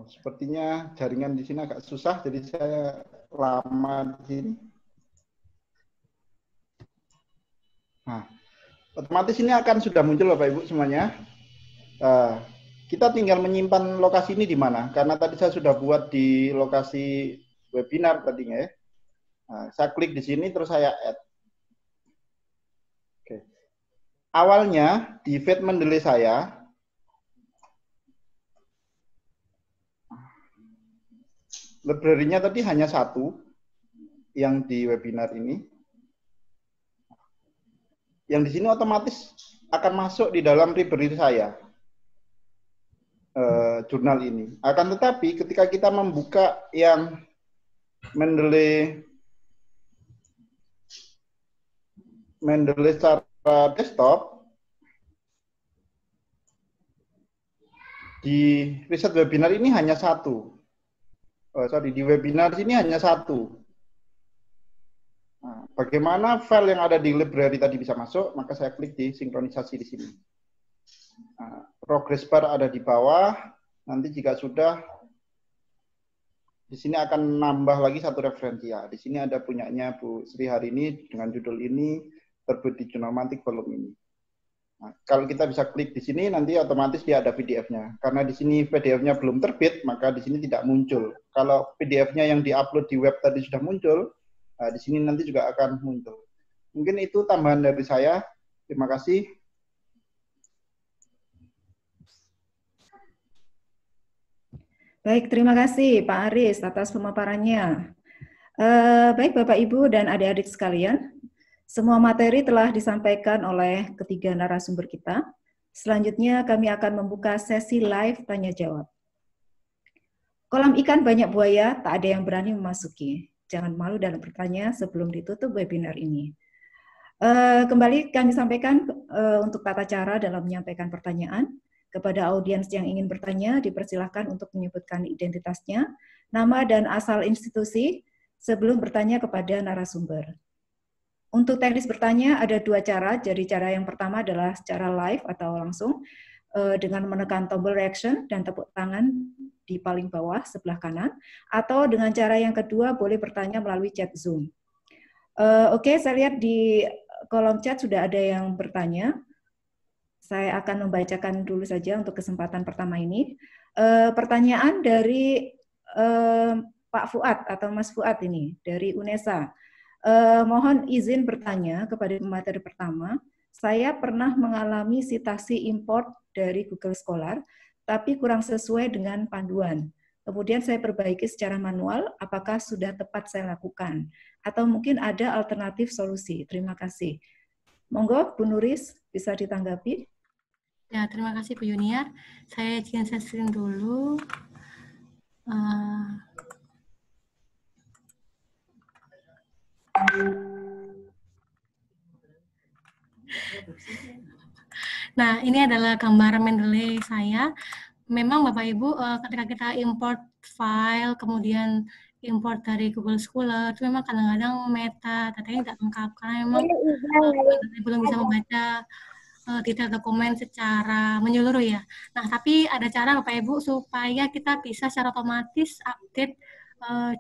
Sepertinya jaringan di sini agak susah, jadi saya lama di sini. Nah, otomatis ini akan sudah muncul Bapak Ibu semuanya. Kita tinggal menyimpan lokasi ini di mana, karena tadi saya sudah buat di lokasi webinar tadinya ya. Nah, saya klik di sini terus saya add. Oke. Awalnya di feed Mendeley saya library-nya tadi hanya satu yang di webinar ini. Yang di sini otomatis akan masuk di dalam library saya. Jurnal ini. Akan tetapi ketika kita membuka yang Mendeley secara desktop, di riset webinar ini hanya satu. Di webinar sini hanya satu. Nah, bagaimana file yang ada di library tadi bisa masuk? Maka saya klik di sinkronisasi di sini. Nah, progress bar ada di bawah. Nanti jika sudah, di sini akan nambah lagi satu referensi ya. Di sini ada punyanya Bu Sri hari ini dengan judul ini, terbit di Jurnal Mantik volume ini. Nah, kalau kita bisa klik di sini, nanti otomatis dia ada PDF-nya. Karena di sini PDF-nya belum terbit, maka di sini tidak muncul. Kalau PDF-nya yang diupload di web tadi sudah muncul, nah, di sini nanti juga akan muncul. Mungkin itu tambahan dari saya. Terima kasih. Baik, terima kasih Pak Aris atas pemaparannya. Baik Bapak Ibu dan adik-adik sekalian, semua materi telah disampaikan oleh ketiga narasumber kita. Selanjutnya kami akan membuka sesi live tanya-jawab. Kolam ikan banyak buaya, tak ada yang berani memasuki. Jangan malu dalam bertanya sebelum ditutup webinar ini. Kembali kami sampaikan untuk tata cara dalam menyampaikan pertanyaan. Kepada audiens yang ingin bertanya, dipersilahkan untuk menyebutkan identitasnya, nama dan asal institusi sebelum bertanya kepada narasumber. Untuk teknis bertanya ada dua cara. Jadi cara yang pertama adalah secara live atau langsung dengan menekan tombol reaction dan tepuk tangan di paling bawah sebelah kanan, atau dengan cara yang kedua boleh bertanya melalui chat Zoom. Oke, saya lihat di kolom chat sudah ada yang bertanya. Saya akan membacakan dulu saja untuk kesempatan pertama ini. Pertanyaan dari Pak Fuad atau Mas Fuad ini, dari UNESA. Mohon izin bertanya kepada pemateri pertama. Saya pernah mengalami citasi import dari Google Scholar, tapi kurang sesuai dengan panduan. Kemudian saya perbaiki secara manual, apakah sudah tepat saya lakukan? Atau mungkin ada alternatif solusi? Terima kasih. Monggo, Bu Nuris, bisa ditanggapi? Ya, terima kasih Bu Yuniar. Saya izin share dulu. Nah, ini adalah gambar Mendeley saya. Memang Bapak Ibu, ketika kita import file, kemudian import dari Google Scholar, itu memang kadang-kadang metadata-nya tidak lengkap, karena memang belum bisa membaca detail dokumen secara menyeluruh ya. Nah, tapi ada cara Bapak Ibu supaya kita bisa secara otomatis update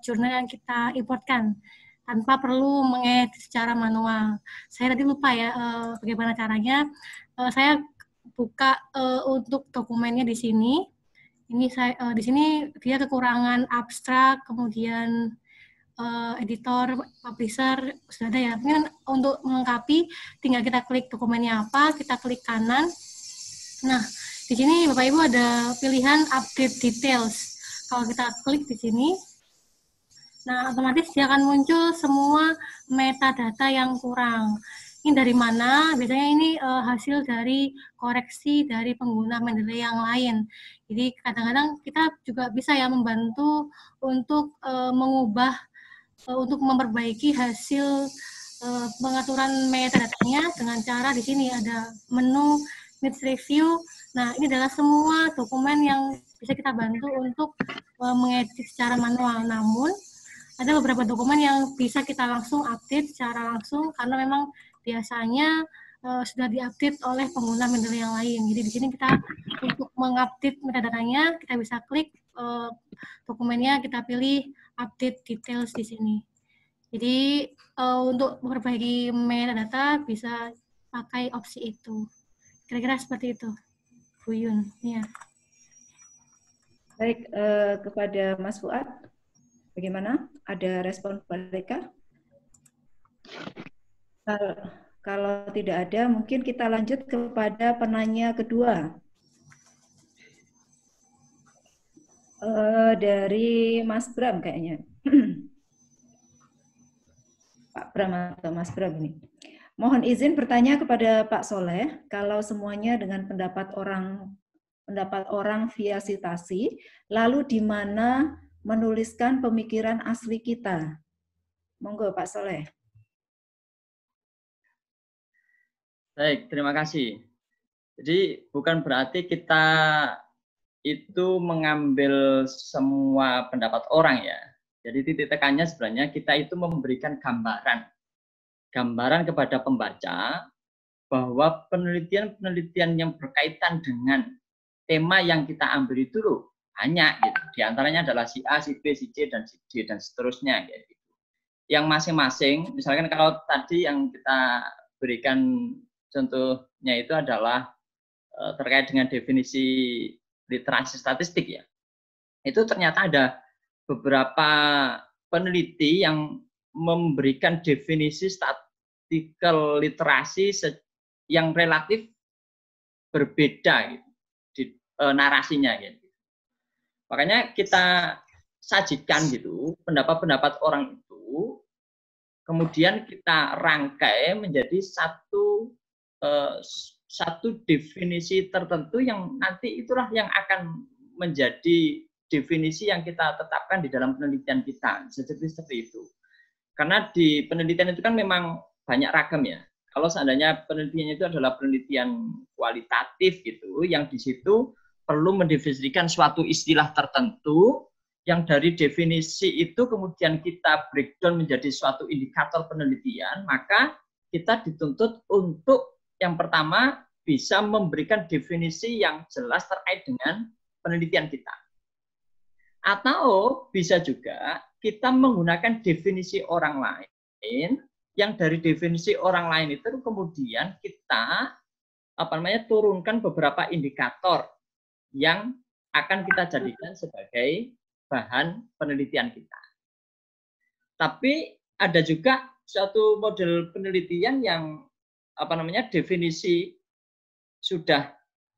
jurnal yang kita importkan tanpa perlu mengedit secara manual. Saya tadi lupa ya bagaimana caranya. Saya buka untuk dokumennya di sini. Ini saya di sini dia kekurangan abstrak, kemudian editor, publisher sudah ada ya. Mungkin untuk melengkapi tinggal kita klik dokumennya apa, kita klik kanan. Nah, di sini Bapak Ibu ada pilihan update details. Kalau kita klik di sini, nah otomatis dia akan muncul semua metadata yang kurang. Ini dari mana? Biasanya ini hasil dari koreksi dari pengguna Mendeley yang lain. Jadi kadang-kadang kita juga bisa ya membantu untuk mengubah, untuk memperbaiki hasil pengaturan metadatanya dengan cara di sini ada menu needs review. Nah, ini adalah semua dokumen yang bisa kita bantu untuk mengedit secara manual. Namun ada beberapa dokumen yang bisa kita langsung update secara langsung karena memang biasanya sudah diupdate oleh pengguna Mendeley yang lain. Jadi di sini kita untuk mengupdate metadatanya, kita bisa klik dokumennya, kita pilih update details di sini. Jadi untuk memperbaiki metadata bisa pakai opsi itu. Kira-kira seperti itu, Bu Yun. Ya. Baik, kepada Mas Fuad, bagaimana? Ada respon mereka? Kalau tidak ada, mungkin kita lanjut kepada penanya kedua. Dari Mas Bram kayaknya. Pak Bram atau Mas Bram ini. Mohon izin bertanya kepada Pak Soleh, kalau semuanya dengan pendapat orang via citasi, lalu di mana menuliskan pemikiran asli kita? Monggo Pak Soleh. Baik, terima kasih. Jadi bukan berarti kita itu mengambil semua pendapat orang ya. Jadi titik tekannya sebenarnya kita itu memberikan gambaran kepada pembaca bahwa penelitian-penelitian yang berkaitan dengan tema yang kita ambil itu loh banyak gitu. Di antaranya adalah si A, si B, si C, dan si D, dan seterusnya gitu. Yang masing-masing, misalkan kalau tadi yang kita berikan contohnya itu adalah terkait dengan definisi literasi statistik ya. Itu ternyata ada beberapa peneliti yang memberikan definisi statistical literasi yang relatif berbeda gitu, di narasinya gitu. Makanya kita sajikan gitu pendapat-pendapat orang itu, kemudian kita rangkai menjadi satu definisi tertentu yang nanti itulah yang akan menjadi definisi yang kita tetapkan di dalam penelitian kita, seperti itu. Karena di penelitian itu kan memang banyak ragam ya. Kalau seandainya penelitiannya itu adalah penelitian kualitatif gitu, yang di situ perlu mendefinisikan suatu istilah tertentu, yang dari definisi itu kemudian kita breakdown menjadi suatu indikator penelitian, maka kita dituntut untuk yang pertama bisa memberikan definisi yang jelas terkait dengan penelitian kita. Atau bisa juga kita menggunakan definisi orang lain, yang dari definisi orang lain itu kemudian kita turunkan beberapa indikator yang akan kita jadikan sebagai bahan penelitian kita. Tapi ada juga suatu model penelitian yang definisi sudah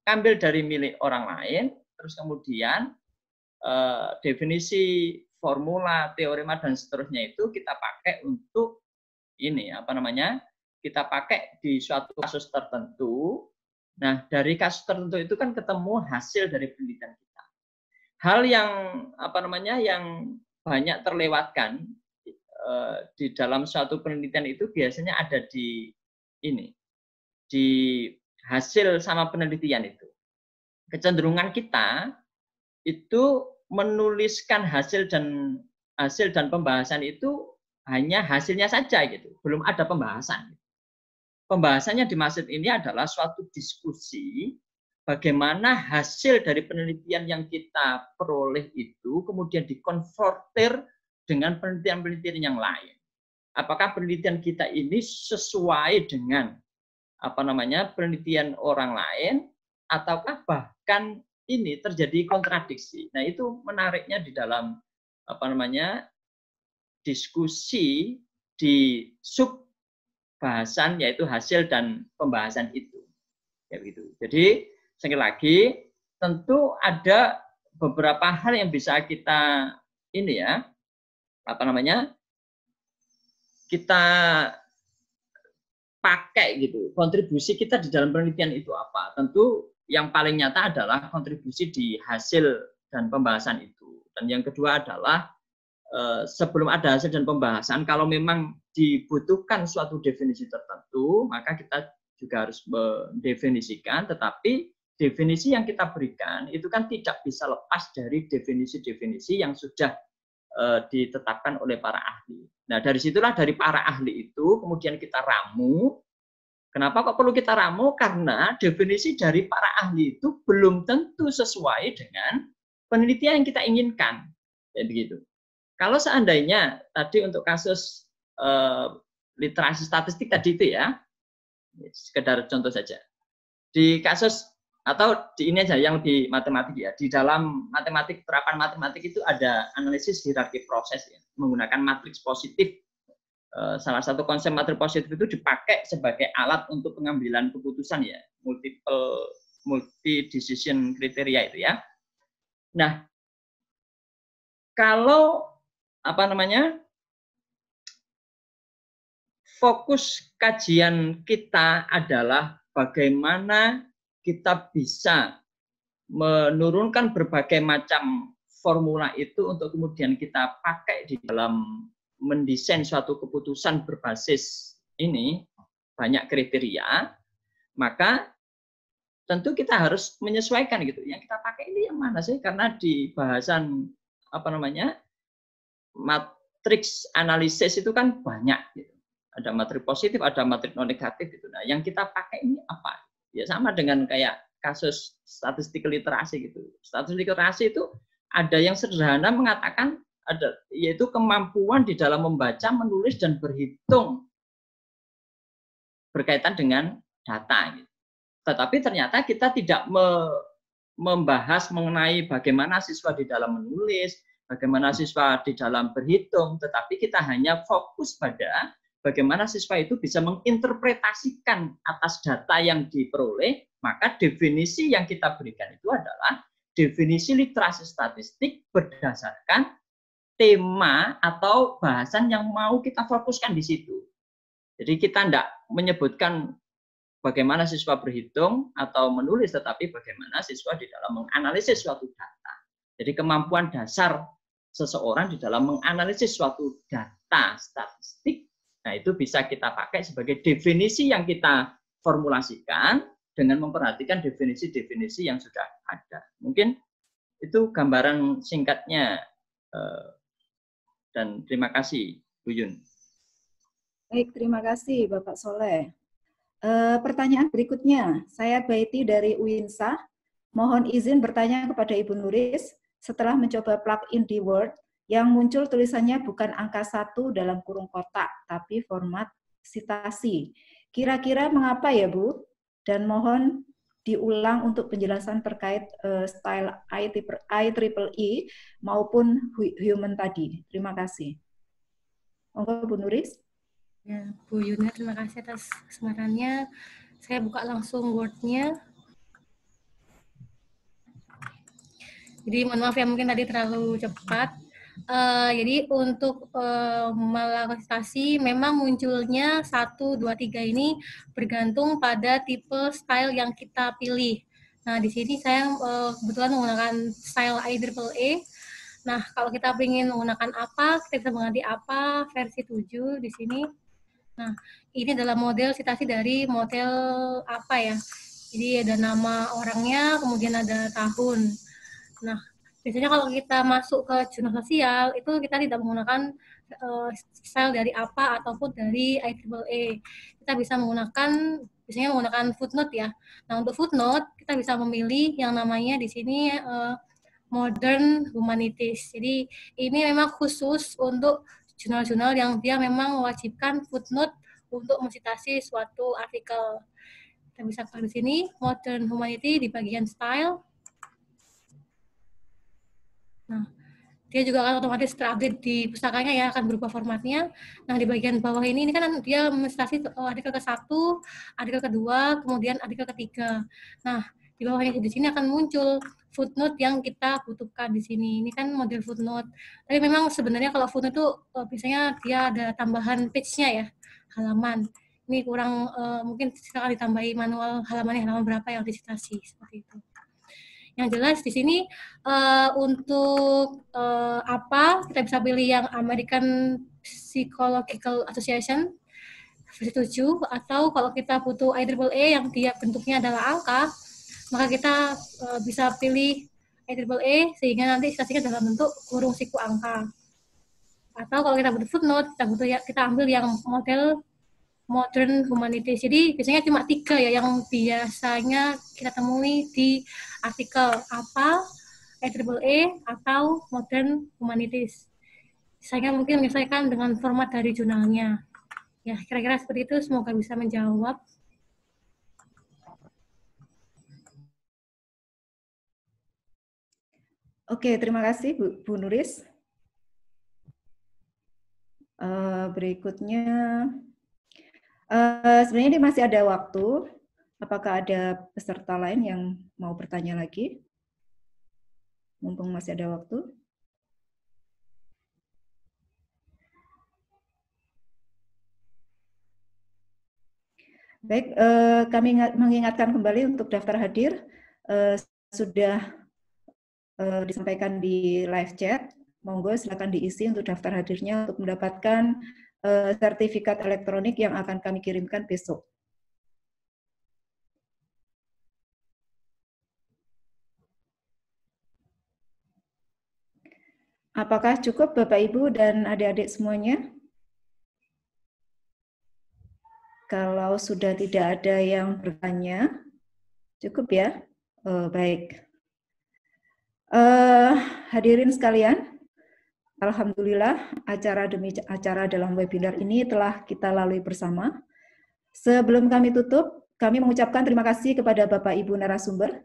ambil dari milik orang lain, terus kemudian definisi formula, teorema dan seterusnya itu kita pakai untuk kita pakai di suatu kasus tertentu. Nah, dari kasus tertentu itu kan ketemu hasil dari penelitian kita. Hal yang yang banyak terlewatkan di dalam suatu penelitian itu biasanya ada di hasil sama penelitian itu. Kecenderungan kita itu menuliskan hasil dan pembahasan itu hanya hasilnya saja gitu, belum ada pembahasan. Pembahasannya dimaksud ini adalah suatu diskusi bagaimana hasil dari penelitian yang kita peroleh itu kemudian dikonfrontir dengan penelitian-penelitian yang lain. Apakah penelitian kita ini sesuai dengan penelitian orang lain, ataukah bahkan ini terjadi kontradiksi. Nah, itu menariknya di dalam diskusi di sub bahasan, yaitu hasil dan pembahasan itu. Ya begitu. Jadi sekali lagi tentu ada beberapa hal yang bisa kita kita pakai gitu. Kontribusi kita di dalam penelitian itu apa? Tentu yang paling nyata adalah kontribusi di hasil dan pembahasan itu. Dan yang kedua adalah sebelum ada hasil dan pembahasan, kalau memang dibutuhkan suatu definisi tertentu, maka kita juga harus mendefinisikan, tetapi definisi yang kita berikan itu kan tidak bisa lepas dari definisi-definisi yang sudah ditetapkan oleh para ahli. Nah, dari situlah dari para ahli itu kemudian kita ramu. Kenapa kok perlu kita ramu? Karena definisi dari para ahli itu belum tentu sesuai dengan penelitian yang kita inginkan. Jadi begitu. Kalau seandainya tadi untuk kasus literasi statistik tadi itu ya, Sekedar contoh saja. Di kasus atau di ini aja yang lebih matematik ya. Di dalam matematik, terapan matematik itu ada analisis hierarki proses ya, menggunakan matriks positif. Salah satu konsep matriks positif itu dipakai sebagai alat untuk pengambilan keputusan ya, multi decision kriteria itu ya. Nah, kalau fokus kajian kita adalah bagaimana kita bisa menurunkan berbagai macam formula itu untuk kemudian kita pakai di dalam mendesain suatu keputusan berbasis ini banyak kriteria, maka tentu kita harus menyesuaikan gitu. Yang kita pakai ini yang mana sih? Karena di bahasan matriks analisis itu kan banyak gitu. Ada matriks positif, ada matriks non negatif gitu. Nah, yang kita pakai ini apa? Ya sama dengan kayak kasus statistik literasi gitu. Statistik literasi itu ada yang sederhana mengatakan ada yaitu kemampuan di dalam membaca, menulis dan berhitung berkaitan dengan data gitu. Tetapi ternyata kita tidak membahas mengenai bagaimana siswa di dalam menulis, bagaimana siswa di dalam berhitung, tetapi kita hanya fokus pada bagaimana siswa itu bisa menginterpretasikan atas data yang diperoleh, maka definisi yang kita berikan itu adalah definisi literasi statistik berdasarkan tema atau bahasan yang mau kita fokuskan di situ. Jadi kita tidak menyebutkan bagaimana siswa berhitung atau menulis, tetapi bagaimana siswa di dalam menganalisis suatu data. Jadi kemampuan dasar seseorang di dalam menganalisis suatu data statistik, nah itu bisa kita pakai sebagai definisi yang kita formulasikan dengan memperhatikan definisi-definisi yang sudah ada. Mungkin itu gambaran singkatnya, dan terima kasih Bu Yun. Baik, terima kasih Bapak Soleh. Pertanyaan berikutnya, saya Baiti dari UINSA. Mohon izin bertanya kepada Ibu Nuris, setelah mencoba plug-in di Word, yang muncul tulisannya bukan angka 1 dalam kurung kotak, tapi format sitasi. Kira-kira mengapa ya Bu? Dan mohon diulang untuk penjelasan terkait style IEEE maupun human tadi. Terima kasih. Monggo Bu Nuris. Ya, Bu Yuna, terima kasih atas kesempatannya. Saya buka langsung Word-nya. Jadi mohon maaf ya, mungkin tadi terlalu cepat. Jadi untuk melakukan sitasi memang munculnya 1, 2, 3 ini bergantung pada tipe style yang kita pilih. Nah, di sini saya kebetulan menggunakan style IEEE. Nah, kalau kita ingin menggunakan apa, kita bisa mengganti apa, versi 7 di sini. Nah, ini adalah model citasi dari model apa ya. Jadi ada nama orangnya, kemudian ada tahun. Nah, biasanya kalau kita masuk ke jurnal sosial, itu kita tidak menggunakan style dari apa ataupun dari IEEE. Kita bisa biasanya menggunakan footnote ya. Nah, untuk footnote, kita bisa memilih yang namanya di sini Modern Humanities. Jadi, ini memang khusus untuk jurnal-jurnal yang dia memang mewajibkan footnote untuk mensitasi suatu artikel. Kita bisa klik di sini, Modern Humanity di bagian style. Nah, dia juga akan otomatis terupdate di pustakanya ya, akan berubah formatnya. Nah, di bagian bawah ini kan dia mensitasi artikel ke-1, artikel ke-2, kemudian artikel ke-3. Nah, di bawahnya di sini akan muncul footnote yang kita butuhkan di sini. Ini kan model footnote. Tapi memang sebenarnya kalau footnote itu biasanya dia ada tambahan page-nya ya, halaman. Ini kurang, mungkin silakan ditambahi manual halamannya, halaman berapa yang disitasi, seperti itu. Yang jelas di sini untuk apa kita bisa pilih yang American Psychological Association versi 7, atau kalau kita butuh IEEE yang dia bentuknya adalah angka, maka kita bisa pilih IEEE sehingga nanti citasinya dalam bentuk kurung siku angka. Atau kalau kita butuh footnote, kita ambil yang model Modern Humanities. Jadi biasanya cuma 3 ya yang biasanya kita temui di artikel apa, IEEE atau Modern Humanities. Saya mungkin menyesuaikan dengan format dari jurnalnya. Ya, kira-kira seperti itu, semoga bisa menjawab. Oke, terima kasih Bu Nuris. Berikutnya, sebenarnya ini masih ada waktu. Apakah ada peserta lain yang mau bertanya lagi? Mumpung masih ada waktu. Baik, kami mengingatkan kembali untuk daftar hadir sudah disampaikan di live chat. Monggo silakan diisi untuk daftar hadirnya untuk mendapatkan sertifikat elektronik yang akan kami kirimkan besok. Apakah cukup Bapak Ibu dan adik-adik semuanya? Kalau sudah tidak ada yang bertanya, cukup ya? Baik. Hadirin sekalian, alhamdulillah acara demi acara dalam webinar ini telah kita lalui bersama. Sebelum kami tutup, kami mengucapkan terima kasih kepada Bapak Ibu narasumber,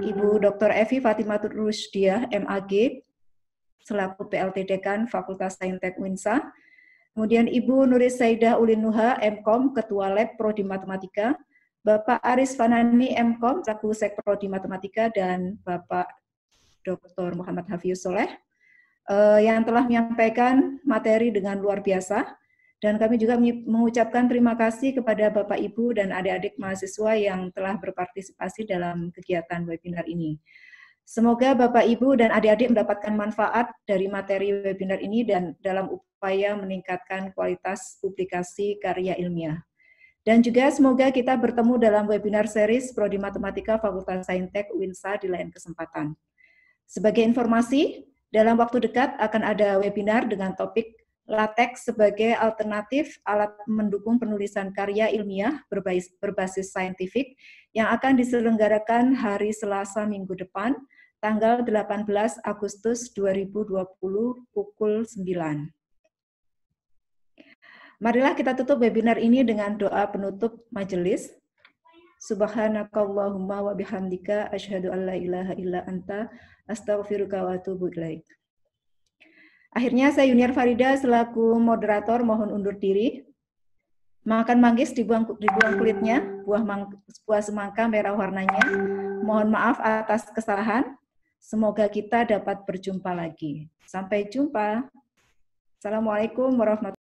Ibu Dr. Evi Fatimatur Rusdiah, MAG, selaku PLT Dekan Fakultas Saintek UINSA, kemudian Ibu Nuris Saidah Ulin Nuha, MKom, Ketua Lab Prodi Matematika, Bapak Aris Fanani, MKom, selaku Sekprodi Matematika, dan Bapak Dr. Muhammad Hafiuz Soleh, yang telah menyampaikan materi dengan luar biasa. Dan kami juga mengucapkan terima kasih kepada Bapak, Ibu, dan adik-adik mahasiswa yang telah berpartisipasi dalam kegiatan webinar ini. Semoga Bapak, Ibu, dan adik-adik mendapatkan manfaat dari materi webinar ini dan dalam upaya meningkatkan kualitas publikasi karya ilmiah. Dan juga semoga kita bertemu dalam webinar series Prodi Matematika Fakultas Saintek UINSA di lain kesempatan. Sebagai informasi, dalam waktu dekat akan ada webinar dengan topik LaTeX sebagai alternatif alat mendukung penulisan karya ilmiah berbasis saintifik yang akan diselenggarakan hari Selasa minggu depan, tanggal 18 Agustus 2020 pukul 9. Marilah kita tutup webinar ini dengan doa penutup majelis. Subhanakallahumma wa bihamdika asyhadu an la ilaha illa anta astaghfiruka wa atubu ilaik. Akhirnya saya Yuniar Farida selaku moderator mohon undur diri. Makan manggis dibuang kulitnya, buah semangka merah warnanya. Mohon maaf atas kesalahan. Semoga kita dapat berjumpa lagi. Sampai jumpa. Assalamualaikum warahmatullahi wabarakatuh.